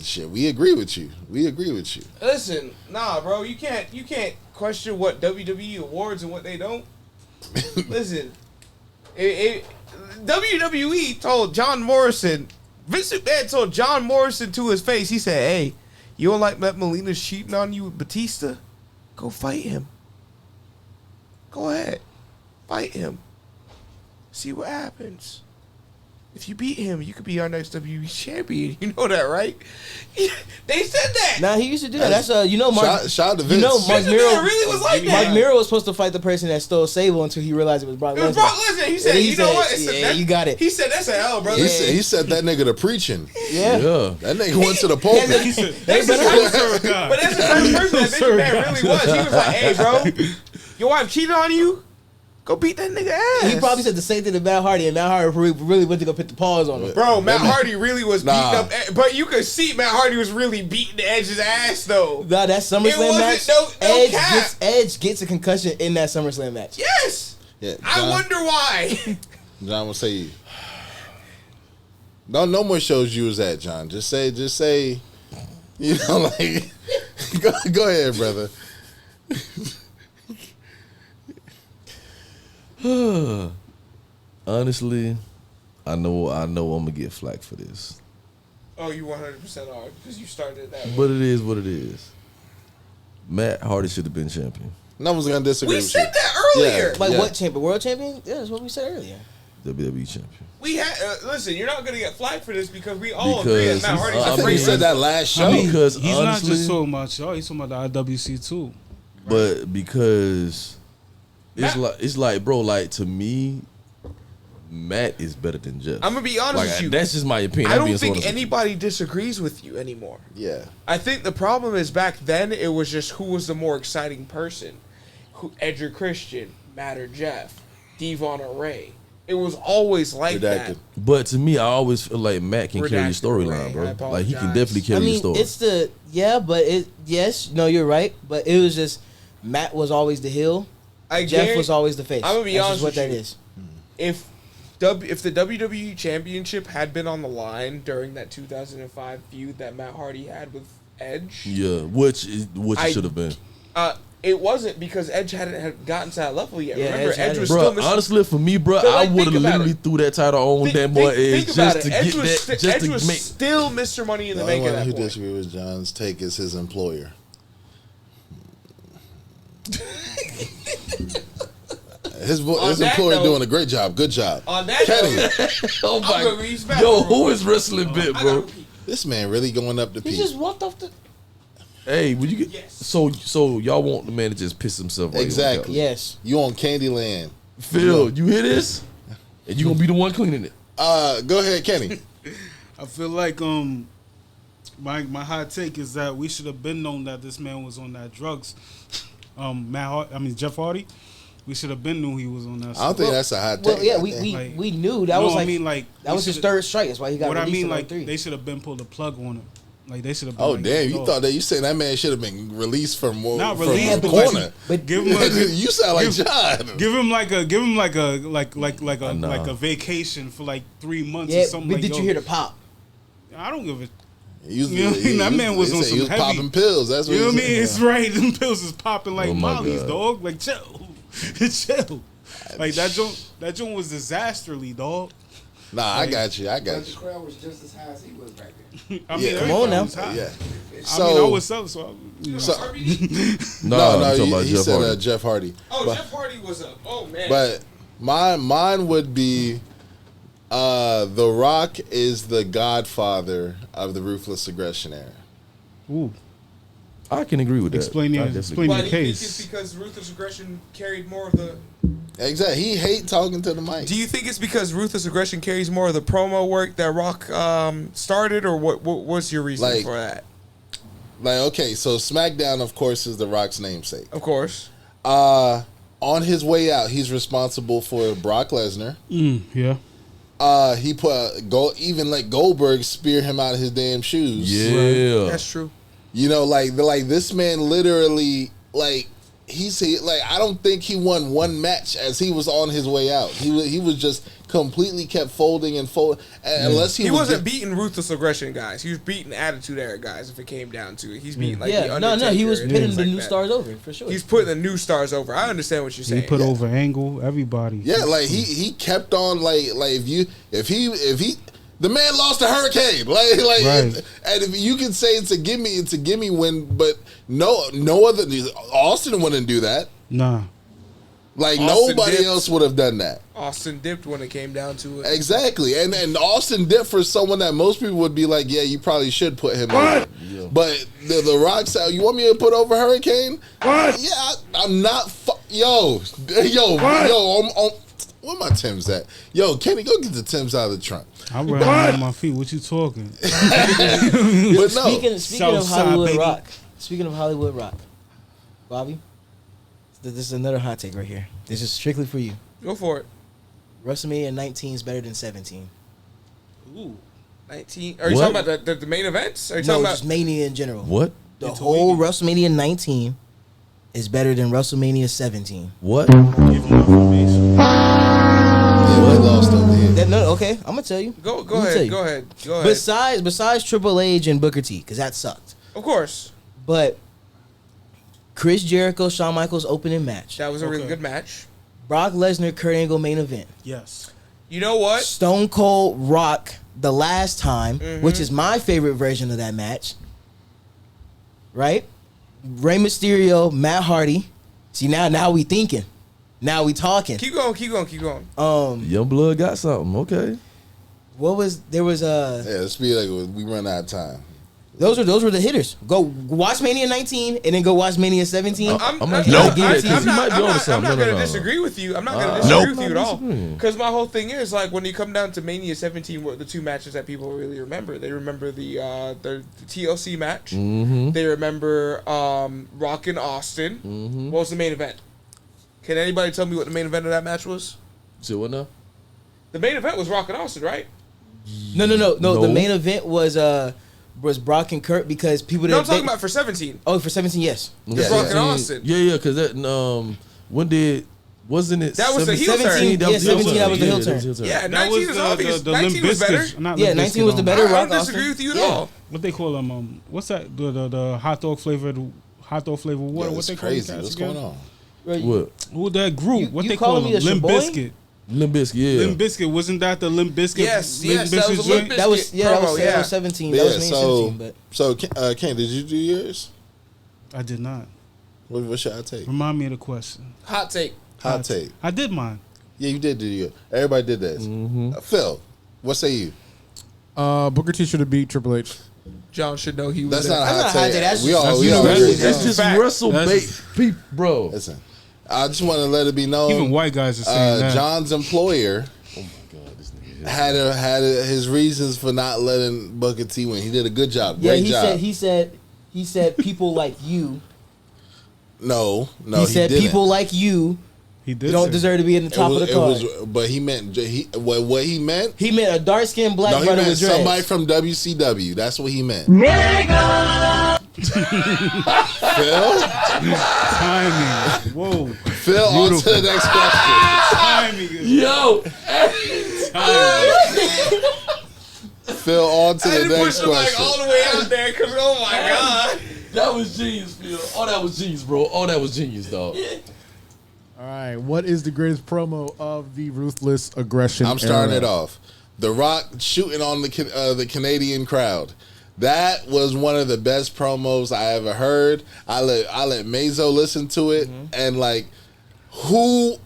Shit, we agree with you. Listen, nah, bro. You can't question what WWE awards and what they don't. Listen, WWE told John Morrison, Vince McMahon told John Morrison to his face. He said, "Hey, you don't like Matt Molina's cheating on you with Batista? Go fight him. Go ahead, fight him. See what happens." If you beat him, you could be our next WWE champion. You know that, right? They said that. Nah, he used to do that. That's Mark. Shout out to Vince. You know, Mark Vince Miro McMahon really was like Mark that. Miro was supposed to fight the person that stole Sable until he realized it was Brock It was Lesnar. Brock Lesnar. He said, And "You know what? It's yeah, you got it. He said, "That's an L, brother." He said that nigga to preaching. Yeah. Yeah. That nigga went to the pulpit. That's the type of, God. but that's the type of person that Vince McMahon really was. He was like, "Hey, bro, your wife cheated on you. Go beat that nigga ass." He probably said the same thing to Matt Hardy, and Matt Hardy really went to go put the paws on him. Bro, Matt Hardy really was Nah. beating up, but you could see Matt Hardy was really beating the Edge's ass though. Nah, that SummerSlam wasn't match, no cap. Edge gets a concussion in that SummerSlam match. Yes, Yeah, I wonder why. John will say you. No more shows you was at, John. Just say, you know, like, go ahead, brother. Honestly, I know I'm gonna get flack for this. Oh, you 100% are because you started it that way. But it is what it is. Matt Hardy should have been champion. No one's gonna disagree. We with said you. that earlier. Like Yeah. what champion? World champion? Yeah, that's what we said earlier. WWE champion. We had listen. You're not gonna get flack for this because we all agree that Because Matt Hardy's I the think we greatest. said that last show. I mean, Because he's not honestly- just talking about y'all. He's talking about the IWC too. But because it's like, bro, like to me, Matt is better than Jeff. I'm gonna be honest Like, with you. that's just my opinion. I I'm don't being so think honest with you. anybody disagrees with you anymore. Yeah. I think the problem is back then it was just who was the more exciting person, Edge or Christian, Matt or Jeff, Devon or Ray. It was always like that. Redacted. But to me, I always feel like Matt can carry your Redacted, storyline, Ray. I bro. Like he can apologize. definitely carry I your mean, story. it's the but no, you're right, but it was just Matt was always the heel, Jeff was always the face. I'm gonna be That's honest just what with that you. is. If the WWE Championship had been on the line during that 2005 feud that Matt Hardy had with Edge, Yeah, which it should have been. it wasn't because Edge hadn't gotten to that level yet. Yeah, Remember, Edge Edge hadn't. was Bro, still missing. honestly, for me, bro, So, like, I would have think about literally it. threw that title on that boy Edge think about just to it. Edge get was that, sti- just Edge to was make. still Mr. Money in the The Bank only at one that who point. disagree with John's take is his employer. His that employer note- doing a great job. Good job. On that Kenny, note, Oh I'm gonna my, reach back yo, for him. who is wrestling bit, I gotta bro? repeat. this man really going up the He peak. just walked off the. Hey, would you get Yes. so y'all want the man to just piss himself? Right Exactly. Yes. You on Candyland. Phil, you hear this? And you gonna be the one cleaning it. Go ahead, Kenny. I feel like my hot take is that we should have been known that this man was on that drugs. Jeff Hardy, we should have been knew he was on that. I don't think that's a hot take. Well, yeah, I we think. we, we knew that was like that was his third strike. That's why he got What I released mean, in like 03. they should have been pulled the plug on him. Like they should have. Been Oh like, damn! You "Yo, thought that you said that man should have been released from Not from released, the but corner. but give him a, You sound like give- John. give him like a Nah. like a vacation for like 3 months yeah, or something. but Like, did you yo, hear the pop? I don't give a. He was, You know what I mean? That man was they on say some he was heavy- popping pills. That's what You know what I he mean? said. It's right. Them pills is popping like Oh my mollies, God. dog. Like chill, chill. Like that joint was disasterly, dog. Nah, I got you. I But got the you. crowd was just as high as he was back then. I mean, Yeah. Come on everybody now. was hot. Yeah. I mean, I was so. So No, no, I'm talking about he Jeff said Hardy. Jeff Hardy. Oh, But- Jeff Hardy was a man. But mine would be The Rock is the godfather of the Ruthless Aggression Era. Ooh, I can agree with that. Explain your- I definitely explain can. Why your do you think case. it's because Ruthless Aggression carried more of the? Exactly. He hate talking to the mic. Do you think it's because Ruthless Aggression carries more of the promo work that Rock started, or what's your reason Like- for that? Like, okay, so SmackDown, of course, is The Rock's namesake. Of course. On his way out, he's responsible for Brock Lesnar. yeah. He put even let Goldberg spear him out of his damn shoes. Yeah. That's true. You know, like this man literally like I don't think he won one match as he was on his way out. He was just completely kept folding and folding unless He wasn't beating Ruthless Aggression guys. He was beating Attitude Era guys. If it came down to it, he's beating like the Yeah, no, Undertaker he was and pitting things the like new that. stars over for sure. He's putting the new stars over. I understand what you're He saying. put over Angle, everybody. Yeah, like he kept on like if he the man lost a hurricane like Right. and if you can say it's a gimme win, but no other Austin wouldn't do that. Nah. Like Austin nobody dipped. else would have done that. Austin dipped when it came down to it. Exactly, and Austin did for someone that most people would be like, yeah, you probably should put him over. But the Rock said, you want me to put over Hurricane? What? Yeah, I'm not. Yo, where my Timbs at? Yo, Kenny, go get the Timbs out of the trunk. I'm running on my feet. What you talking? But no, Speaking of Southside, Hollywood baby. Rock. Speaking of Hollywood Rock, Bobby, this is another hot take right here. This is strictly for you. Go for it. WrestleMania 19 is better than 17. Ooh. 19. Are you What? talking about the main events? Are you No, talking about? just Mania in general. What? The whole WrestleMania 19 is better than WrestleMania 17. What? Give him information. yeah, we lost over here. Okay, I'm gonna tell you. Go Let me tell ahead. you. Go ahead. Besides Triple H and Booker T, because that sucked. Of course, But Chris Jericho, Shawn Michaels opening match. that was a really Okay. good match. Brock Lesnar, Kurt Angle main event. Yes. You know what? Stone Cold Rock the last time, which is my favorite version of that match. Right? Rey Mysterio, Matt Hardy. See, now we thinking. Now we talking. Keep going. Youngblood got something. Okay. There was Yeah, let's be like we run out of time. Those were the hitters. Go watch Mania 19 and then go watch Mania 17. I'm I'm not not- going He might be onto something. No, to no, no. disagree with you. I'm not going to Nope. disagree with you at all. Disagreeing. Because my whole thing is like when you come down to Mania 17, what the two matches that people really remember? They remember the TLC match. Mm-hmm. They remember Rock and Austin. Mm-hmm. What was the main event? Can anybody tell me what the main event of that match was? See what now? The main event was Rock and Austin, right? No. No. The main event was Brock and Kurt because people didn't. No, I'm talking about for 17. Oh, for 17, yes. It's Rock and Austin. Yeah, because that wasn't it? That was the heel 17, turn. yeah, 17, that was the heel turn. Yeah, That 19 was is obvious. the 19 was better. Yeah, 19 was the better. I Rock don't disagree Austin. with you at Yeah. all. What they call them? What's that? The hot dog flavored water. Yo, What it's they call crazy. them? What's going on? What? Who that group? What You they call calling them? me a Limp shaboy? Biscuit. Limp Bizkit, yeah. Limp Biscuit, wasn't that the Limp Biscuit? Yes, Limp yes, that was a Bizkit Limp joint? Bizkit. That was that promo, was 17. But That yeah, was Mania 17. But Ken, did you do yours? I did not. What should I take? Remind me of the question. Hot take. Hot take. I did mine. Yeah, you did do yours. Everybody did this. Phil, what say you? Booker T should have beat Triple H. John should know he was That's there. not a That's hot not a hot take. take. That's We just- all that's we all universal. agree. That's just Fact. wrestle That's- bait, bro. Listen, I just want to let it be Even known. white guys are saying that. John's employer Oh my god, this nigga. had his reasons for not letting Booker T win. He did a good job. yeah, Great job. he said people like you. No, He said didn't. people like you He did. don't say deserve to be in the top of the card. But he meant what he meant. He meant a dark skinned black No, he brother meant with dreads. somebody from WCW. That's what he meant. Phil, timing. Whoa. Phil, on to the next question. Timing is Yo, timing. Phil, on to I the had to push next him like question. all the way out there because oh my god. that was genius, Phil. Oh, that was genius, bro. Oh, that was genius, dog. All right, what is the greatest promo of the Ruthless Aggression I'm starting era? it off. The Rock shooting on the Canadian crowd. That was one of the best promos I ever heard. I let Mazo listen to it, and like, who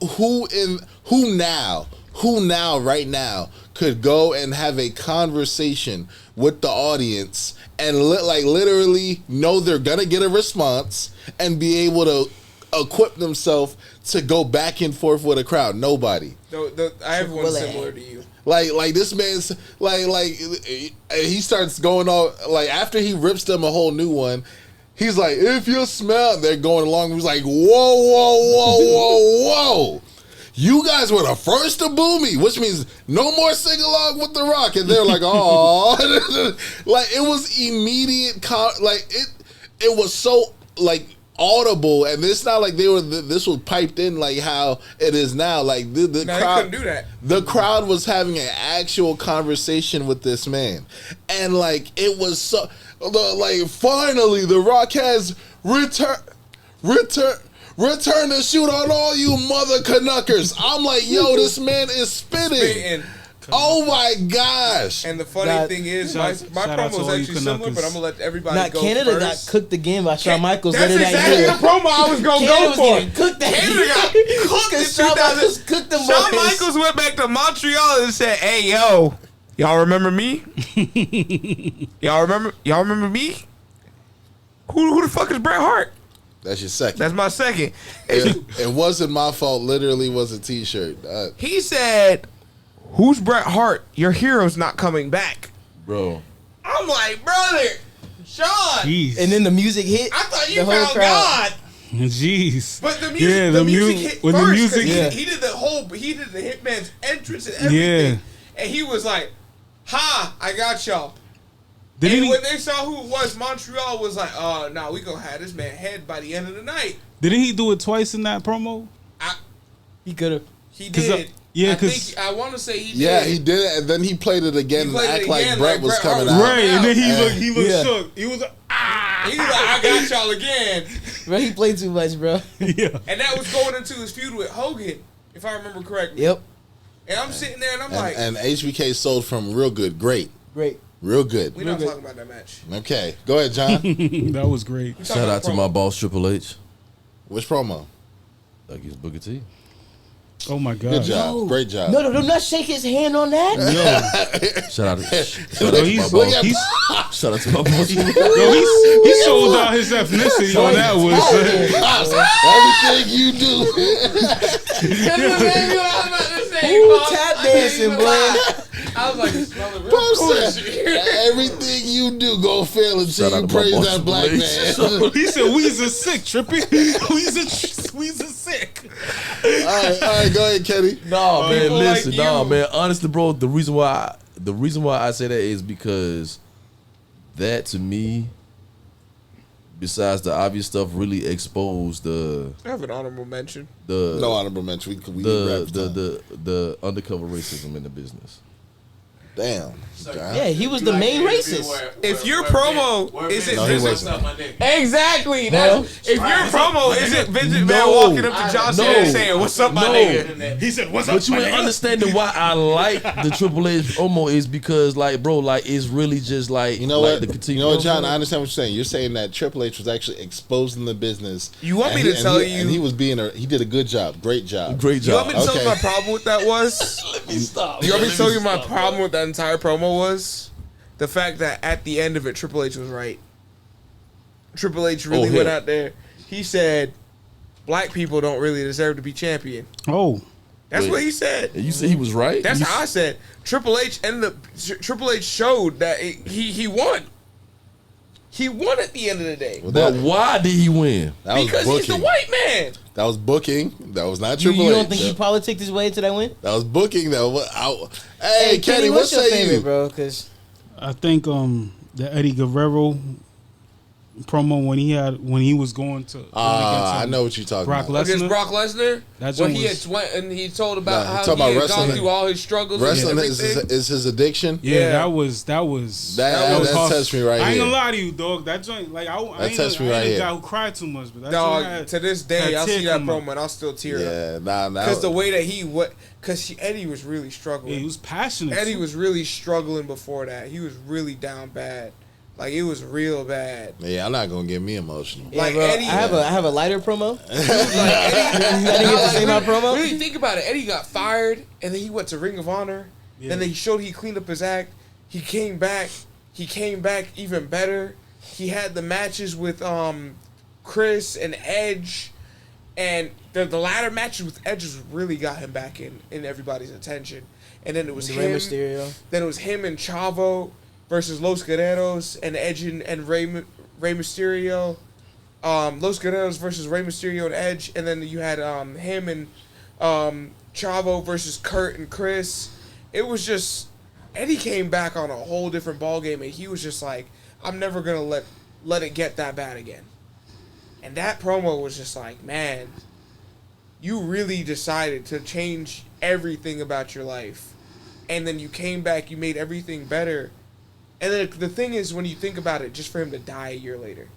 now right now could go and have a conversation with the audience and literally know they're gonna get a response and be able to equip themselves to go back and forth with a crowd? Nobody. I have one Chick-fil-A. similar to you. Like this man's like he starts going on like after he rips them a whole new one. He's like, if you smell, they're going along. He's like, whoa. You guys were the first to boo me, which means no more sing along with The Rock. And they're like, oh, like it was immediate. It was so like audible, and it's not like this was piped in like how it is now. Like the No, crowd they couldn't do that. The crowd was having an actual conversation with this man, and like it was so like finally The Rock has return to shoot on all you mother Canuckers. I'm like, yo, this man is spitting. Oh my gosh! And the funny thing is, my shout out promo to is all you actually similar, Canuckers. but I'm gonna let everybody Now go Canada first. got cooked again by Shawn Michaels That's later that exactly year. the promo I was gonna Canada go was for. getting cooked that Canada year. got cooked in 'Cause Shawn 2000. Michaels cooked them Shawn boys. Michaels went back to Montreal and said, "Hey, yo, y'all remember me? y'all remember me? Who the fuck is Bret Hart? That's your second. That's my second." It wasn't my fault. Literally, was a T-shirt. He said, "Who's Bret Hart? Your hero's not coming back." Bro. I'm like, brother, Sean. Jeez. And then the music hit. I thought you the whole found crowd. God. Jeez. But the music, Yeah, the music hit when first. the 'Cause music. Yeah. he did the Hitman's entrance and everything. And he was like, "Ha, I got y'all." Didn't And he, when they saw who it was, Montreal was like, "Oh, nah, we gonna have this man head by the end of the night." didn't he do it twice in that promo? He could have. He 'Cause, did. yeah, I 'cause- think I want to say he did. Yeah, he did it, and then he played it again He and played it act like again Brett like was Bret coming Hart. out. Right, and then Yeah. he looked Yeah. shook. He was like, ah. He was like, "I got y'all again," Bro, he played too much, bro. Yeah. and that was going into his feud with Hogan, if I remember correctly. Yep. And I'm sitting there and I'm like, and HBK sold from real good, great, Great. real good. we're not talking about that match. Okay, go ahead, John. That was great. We talking Shout about out to promo. my boss Triple H. Which promo? Against Booker T. Oh my god. Good job, No. great job. No, do not shake his hand on that. Shout out to my He's, boss. he's, Shout out to my boss. he sold out his ethnicity on that one. Everything you do. Ooh, tap dancing, boy. I was like, smelling real Bro cool said, shit here. everything you do go fail until Shout out you to my praise boss, that black Triple man. H. He said Weezer sick, Trippy. Weezer sick. All right, go ahead, Kenny. No, man, People listen, like no, you. man. Honestly, bro, the reason why I say that is because that to me, besides the obvious stuff, really exposed the I have an honorable mention. No honorable mention. We the undercover racism in the business. Damn. Yeah, he was the main racist. If your promo isn't No, he Vince, wasn't. exactly. No. If your promo isn't Vince McMahon No. walking up to John Cena No. and saying, "What's up, my No. nigga?" He said, "What's up?" But you ain't understanding why I like the Triple H promo is because, like, bro, like it's really just like You know like what? The continuum. You know what, John? I understand what you're saying. You're saying that Triple H was actually exposing the business. You want and me to tell he, you- And he was being he did a good job. Great job. Great You want job. me to tell you Okay. my problem with that was? Let me stop. You want me to tell you my problem with that entire promo was? The fact that at the end of it, Triple H was right. Triple H really him. went out there. He said, "Black people don't really deserve to be champion." Oh, That's Wait. what he said. And you said he was right. That's You- how I said. Triple H Triple H showed that he won. He won at the end of the day Well, But that, why did he win? that was because he's the booking. white man. That was booking. That was not You Triple H. don't think he politicked his way to that win? That was booking. That was, hey, Kenny, what what's your say favorite, you? bro? Because I think the Eddie Guerrero promo when he was going to I know what you're talking Brock about. Against Lesnar. Brock Lesnar, That when joint he was- had went and he told about Nah, how talking he about had wrestling. gone through all his struggles. Wrestling and is everything. his addiction. Yeah, Yeah. that was That hard. touched me right I ain't here. gonna lie to you, dog. That joint, like I ain't, touched me I right ain't here. a guy who cried too much, but that Dog, joint had, to this day, had I'll tear see that come out. promo and I'll still tear up. Yeah, Because the way that because Eddie was really struggling. Yeah, he was passionate. Eddie was really struggling before that. He was really down bad. Like, it was real bad. Yeah, I'm not gonna get me emotional. yeah, Like, bro, Eddie- I have a lighter promo. Like, Eddie, That nigga the same out promo? Really think about it. Eddie got fired, and then he went to Ring of Honor. Yeah. Then he showed he cleaned up his act. He came back. He came back even better. He had the matches with Chris and Edge, and the ladder matches with Edge just really got him back in everybody's attention. And then it was Rey him. Mysterio. Then it was him and Chavo versus Los Guerreros and Edge and Rey Mysterio. Los Guerreros versus Rey Mysterio and Edge, and then you had him and Chavo versus Kurt and Chris. It was just Eddie came back on a whole different ballgame, and he was just like, "I'm never gonna let it get that bad again." And that promo was just like, man, you really decided to change everything about your life, and then you came back, you made everything better. And then the thing is, when you think about it, just for him to die a year later,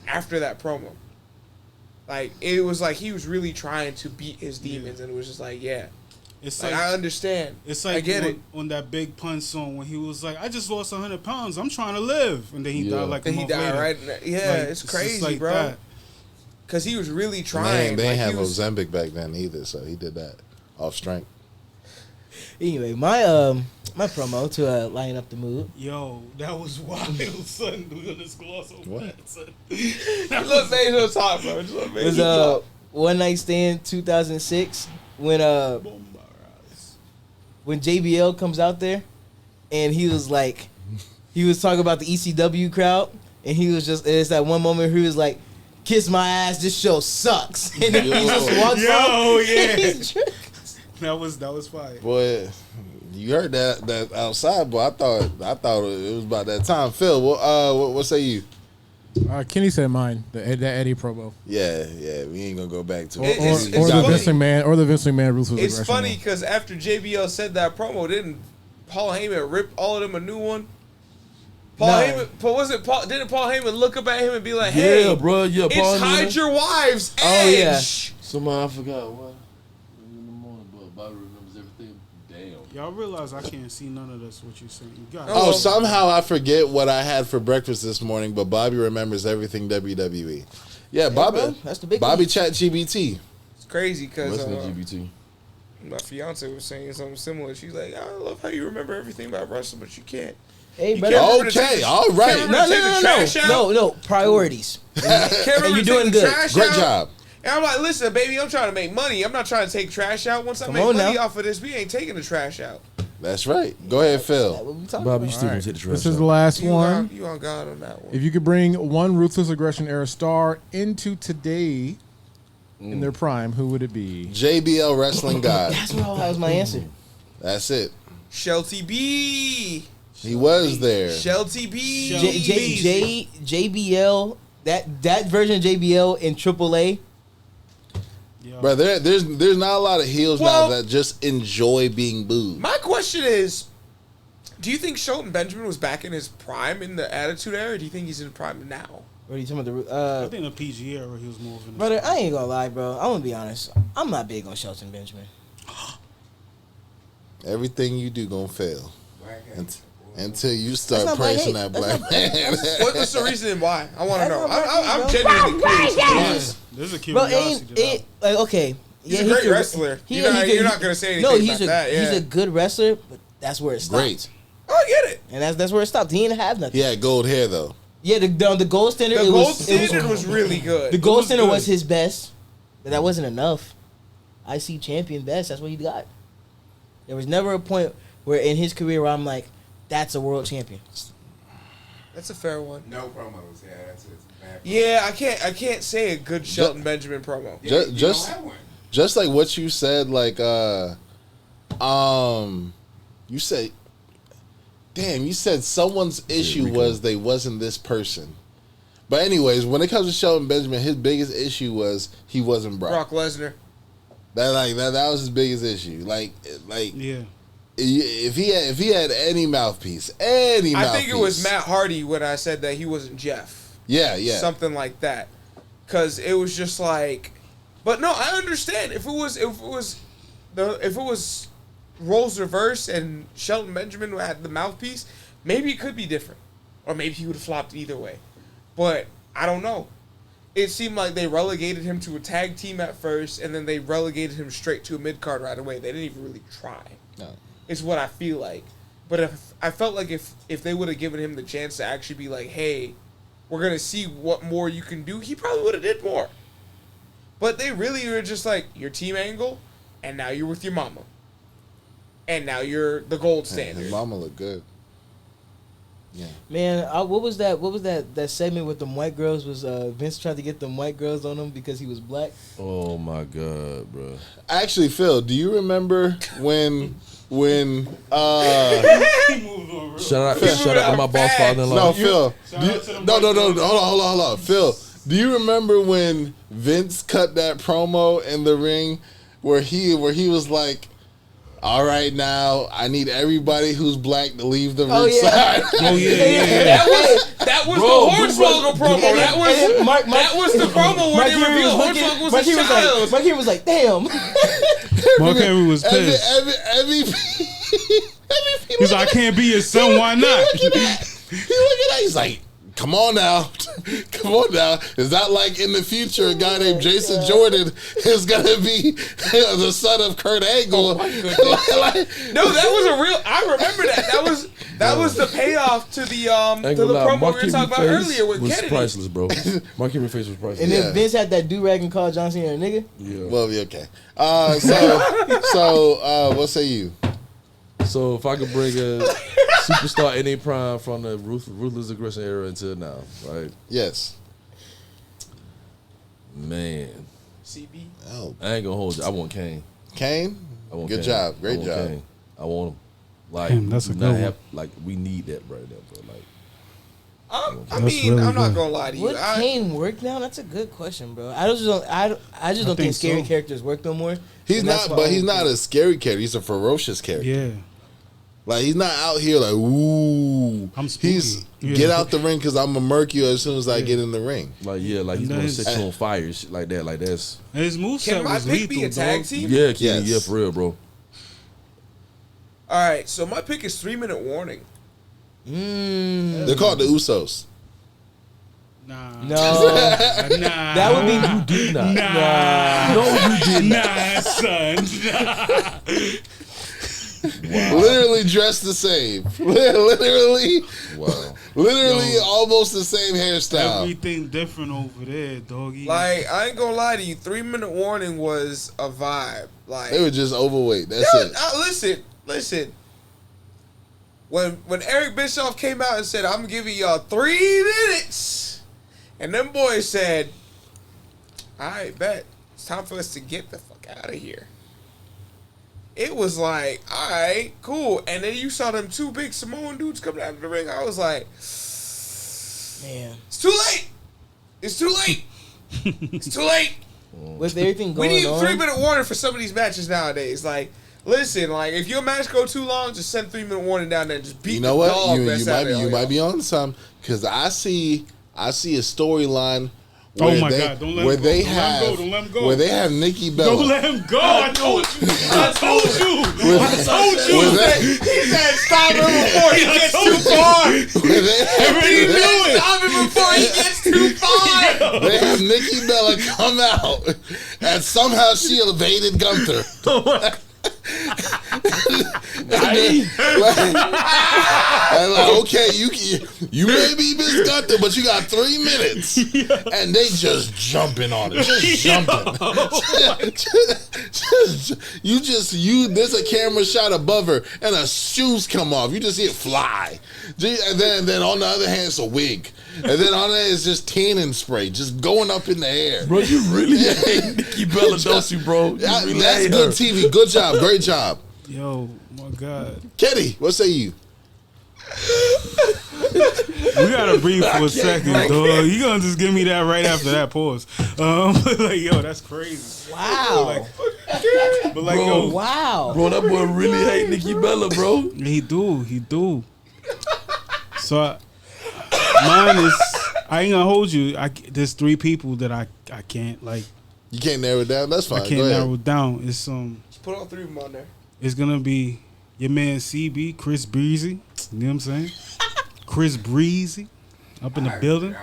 after that promo, like, it was like he was really trying to beat his demons, and it was just like, yeah, It's like, like I understand. it's I like get it. on that Big Pun song when he was like, "I just lost 100 pounds. I'm trying to live," and then he died like a Then he month died, later. right? Yeah, Like, it's just cray, like bro. that. Because he was really Man, trying. they like, ain't have he was, Ozempic back then either, so he did that off strength. Anyway, my promo to lighten up the mood. Yo, that was wild, son. We're gonna gloss over What? that, son. Just let Mazo talk, bro. Just let It was Mazo talk. One Night Stand 2006 when JBL comes out there and he was talking about the ECW crowd, and he was just, it's that one moment where he was like, "Kiss my ass, this show sucks," and then he just walks Yo, off. yeah. That was fire. Boy, you heard that outside, boy. I thought it was about that time. Phil, what say you? Kenny said mine. That Eddie promo. Yeah, we ain't gonna go back to Or, it. It's or the funny. Vince McMahon Ruthless It's Aggression funny one. because after JBL said that promo, didn't Paul Heyman rip all of them a new one? Didn't Paul Heyman look up at him and be like, "Hey, Yeah, bro. Yeah, it's Paul. hide your wives, Edge." Oh, yeah. Somebody I forgot what. In the morning, but Bobby remembers everything. Damn. Y'all realize I can't see none of this. What you're saying? You got Oh, somehow I forget what I had for breakfast this morning, but Bobby remembers everything WWE. Yeah, Bobby. bro, that's the big Bobby one. Chat GBT. It's crazy because Wrestling GBT. my fiance was saying something similar. She's like, I love how you remember everything about wrestling, but you can't. Hey, You brother. can't remember to Okay, take- all can't right. remember No, to take the trash out. no. Priorities. Can't remember And you're to doing take the good. trash Great out. job. And I'm like, listen, baby, I'm trying to make money. I'm not trying to take trash out. Once I Come make on money now. off of this, we ain't taking the trash out. That's right. Go ahead, That's Phil. what we talking Bobby, you about. still gonna take the trash This is the out. last You one. on, you on God on that one. If you could bring one Ruthless Aggression Era star into today in their prime, who would it be? JBL Wrestling God. That was my answer. That's it. Shelty B. He was there. Shelty B. JBL, that version of JBL in AAA. Bro, there's not a lot of heels Well- now that just enjoy being booed. My question is, do you think Shelton Benjamin was back in his prime in the Attitude Era? Or do you think he's in prime now? What are you talking about? I think the PG era he was moving. Brother, I ain't gonna lie, bro. I'm gonna be honest. I'm not big on Shelton Benjamin. Everything you do gonna fail Black until you That's start not black praising hate. that That's black man. What's the reason why? I want to That's know. not I'm black, genuinely curious. There's a Bro, curiosity to that. like okay. He's yeah, a great could- wrestler. he- You're he not- could- you're not gonna say No, anything he's about that, yeah. He's a good wrestler, but that's where it stopped. Great. Oh, I get it. And that's where it stopped. He didn't have nothing. He had gold hair though. Yeah, the gold standard. The it gold was, standard was really good. The gold was standard good. was his best, but that wasn't enough. IC champion best. That's what he got. There was never a point where in his career where I'm like, that's a world champion. That's a fair one. No promos. Yeah, that's it. Bad promos. Yeah, I can't say a good Shelton Benjamin promo. Yeah, Ju- you just- don't have one. Just like what you said, like you said, damn, you said someone's issue was they wasn't this person. But anyways, when it comes to Shelton Benjamin, his biggest issue was he wasn't Brock. Brock Lesnar. That was his biggest issue. Like Yeah. if he had any mouthpiece, I think it was Matt Hardy when I said that he wasn't Jeff. Yeah. Something like that. Cause it was just like, but no, I understand if it was roles reversed and Shelton Benjamin had the mouthpiece, maybe it could be different, or maybe he would have flopped either way. But I don't know. It seemed like they relegated him to a tag team at first, and then they relegated him straight to a mid card right away. They didn't even really try. No. Is what I feel like. But if I felt like if they would have given him the chance to actually be like, hey, we're gonna see what more you can do, he probably would have did more. But they really were just like, your team angle, and now you're with your mama. And now you're the gold His standard. mama look good. Yeah. Man, what was that segment with them white girls? Was Vince trying to get them white girls on him because he was black? Oh my god, bro. Actually, Phil, do you remember when Shout out to my boss father-in-law. No, Phil. Shout out to the No, white girls. hold on. Phil, do you remember when Vince cut that promo in the ring where he was like, all right, now I need everybody who's black to leave the ring side. Oh yeah. That was Bro, the Hornswoggle promo. That was the promo where they revealed Hornswoggle was a child. Mark was like, damn. Mark Henry was pissed. He's like, I can't be your son. Why not? He look at that. He's like, come on now. It's not like in the future a guy named Jason Jordan is gonna be the son of Kurt Angle. No, that was a real. I remember that. That was the payoff to the promo we were talking about earlier with was Kennedy. priceless, bro. Mark Henry face was priceless. And Yeah. then Vince had that do-rag and called John Cena a nigga. Yeah. Well, yeah, okay. So what say you? So if I could bring a superstar in a prime from the Ruthless Aggression Era until now, right? Yes. CB. Man, Oh, I ain't gonna hold you. I want Kane. Kane. I want Good Kane. job. I Great want job. Kane. I want him. Like, Damn, that's a do good not one. have, like, we need that right now, bro. Like, I That's mean, really I'm not good. gonna lie to you. Would Kane work now? That's a good question, bro. I just don't think scary so. characters work no more. He's And that's not, why but I he's don't not a scary character. He's a ferocious character. Yeah. Like he's not out here like ooh. I'm spooky. He's Yeah. get out the ring because I'm gonna murk you as soon as I get in the ring. like he's And gonna then set you on fire, and shit like that. Like that's And his moveset Can my was pick lethal, be a tag dog. team? yeah, Kenny, Yes. yeah, for real, bro. All right, so my pick is 3-minute warning. They're called the Usos. Nah. No, Nah. that would be. You did not. Nah. No, you did not. Nah, son. Nah. Literally dressed the same. Literally, Wow. almost the same hairstyle. Everything different over there, doggy. Like, I ain't gonna lie to you, 3-minute warning was a vibe. Like, They were just overweight. That's yo, it. listen. When Eric Bischoff came out and said, "I'm giving y'all 3 minutes," and them boys said, "All right, bet it's time for us to get the fuck out of here." It was like, all right, cool. And then you saw them 2 big Samoan dudes coming out of the ring. I was like, Man, it's too late. It's too late. It's too late. with everything We going need on, 3-minute warning for some of these matches nowadays. Like, listen, like if your match go too long, just send 3-minute warning down there and just beat You know the what? dog You mess out of you y'all. might be on something because I see a storyline. Oh my God! Don't let him go. Don't let him go. Where they have Nikki Bella. Don't let him go. I told you. I told you. He said stop him before he gets too far. Stop him before he gets too far. They have Nikki Bella come out and somehow she evaded Gunther. And like, okay, you may be Miss Gunther, but you got 3 minutes, and they just jumping on it, just jumping. There's a camera shot above her, and her shoes come off. You just see it fly, and then on the other hand, it's a wig, and then on there is just tanning spray, just going up in the air. Bro, you really hate Nikki Bella, don't you, bro? You really That's hate good her. TV. Good job, great job, Yo, my God. Kenny. What say you? We gotta breathe for a second, dog. You gonna just give me that right after that pause? Like, yo, that's crazy. wow, But like, Bro. yo, wow. Bro, that boy really hate Nikki Bella, bro. he do. So mine is. I ain't gonna hold you. There's 3 people that I can't like. You can't narrow it down. That's fine. I can't Go ahead. narrow it down. It's Just put all 3 of them on there. It's gonna be your man CB, Chris Breezy. You know what I'm saying? Chris Breezy up in the building.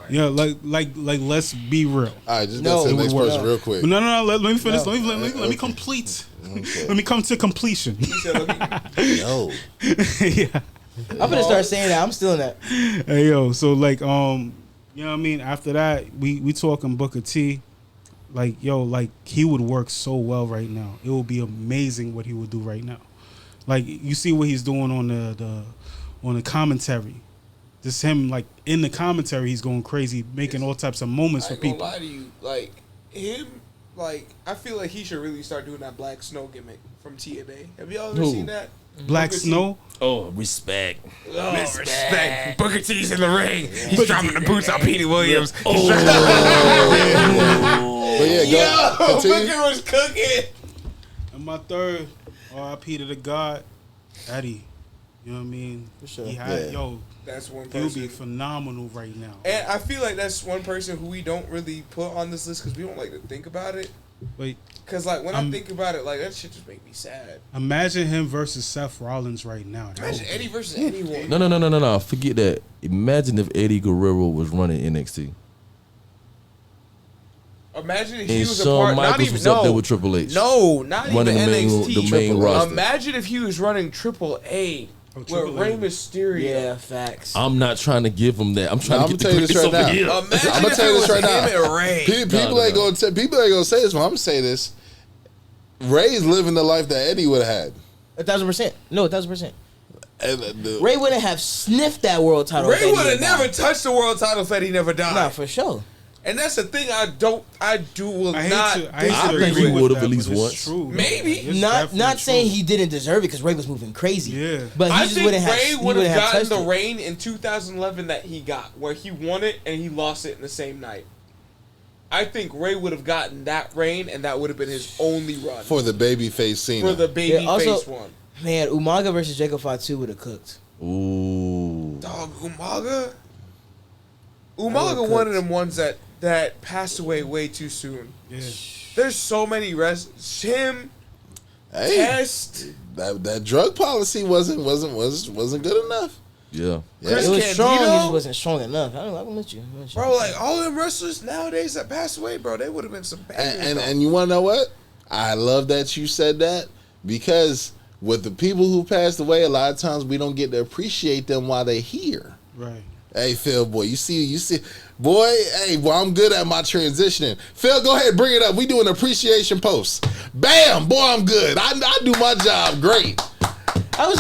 Yeah, like let's be real. All right, just No, get to the it next would person work. real quick. But no. Let me finish. No. Let me complete. Okay. Let me come to completion. He said, "Let me." No. Yeah. I'm gonna start saying that. I'm still in that. Hey yo, so like you know what I mean? After that, we talking Booker T. Like, yo, like he would work so well right now. It would be amazing what he would do right now. Like, you see what he's doing on the commentary. Just him, like, in the commentary, he's going crazy, making all types of moments I for ain't gonna people. lie to you, like him, like I feel like he should really start doing that Black Snow gimmick from TNA. Have y'all ever Who? seen that? Black Booker T. Snow. Oh, respect. Oh, respect. Booker T's in the ring. He's dropping the boots on Petey Williams. But yeah, Yo, go. Continue. Booker was cooking. And my third, R.I.P. to the God, Eddie. You know what I mean? For sure. He had, Yeah. yo, That's one he'll person. be phenomenal right now. And I feel like that's one person who we don't really put on this list because we don't like to think about it. But Because, like, when I think about it, like, that shit just make me sad. imagine him versus Seth Rollins right now. That Imagine would be- Eddie versus anyone. No. Forget that. Imagine if Eddie Guerrero was running NXT. Imagine if he And was a Shawn part. Not Michaels even was up there no, with Triple H. no, not Running even the main- NXT. the main roster. Imagine if he was running Triple A Oh, with Triple A. Rey Mysterio. Yeah, facts. I'm not trying to give him that. I'm trying No, to I'ma get tell the you this greatest right over now. here. Imagine I'ma if tell it you was this right him now. and Ray. People No. ain't gonna say this, but I'm gonna say this. Ray's living the life that Eddie would have had. 1,000%. No, 1,000%. And Ray wouldn't have sniffed that world title. if Ray Eddie would have had never died. touched the world title if Eddie never died. Nah, for sure. And that's the thing I will I hate not. to, I hate I to think agree he with would've that, at least but it's once. True. Maybe. It's Not definitely saying true. he didn't deserve it because Ray was moving crazy. Yeah. But he I just think wouldn't have. Ray He would wouldn't have have gotten touched the it. reign in 2011 that he got, where he won it and he lost it in the same night. I think Ray would have gotten that reign, and that would have been his only run for the babyface scene. for the baby Yeah, also- face one. Man, Umaga versus Jacob Fatu would have cooked. Ooh. Dog, Umaga. would've Umaga one of cooked. them ones that passed away way too soon. Yeah. There's so many him. Hey, test. that drug policy wasn't good enough. Yeah. Chris It was strong, it just Candido? wasn't strong enough. I'm with you. Bro, like all them wrestlers nowadays that passed away, bro, they would have been some bangers. And you want to know what? I love that you said that because with the people who passed away, a lot of times we don't get to appreciate them while they're here. Right. Hey, Phil, boy, you see, boy, hey, boy, I'm good at my transitioning. Phil, go ahead, bring it up. We do an appreciation post. Bam, boy, I'm good. I do my job great. I was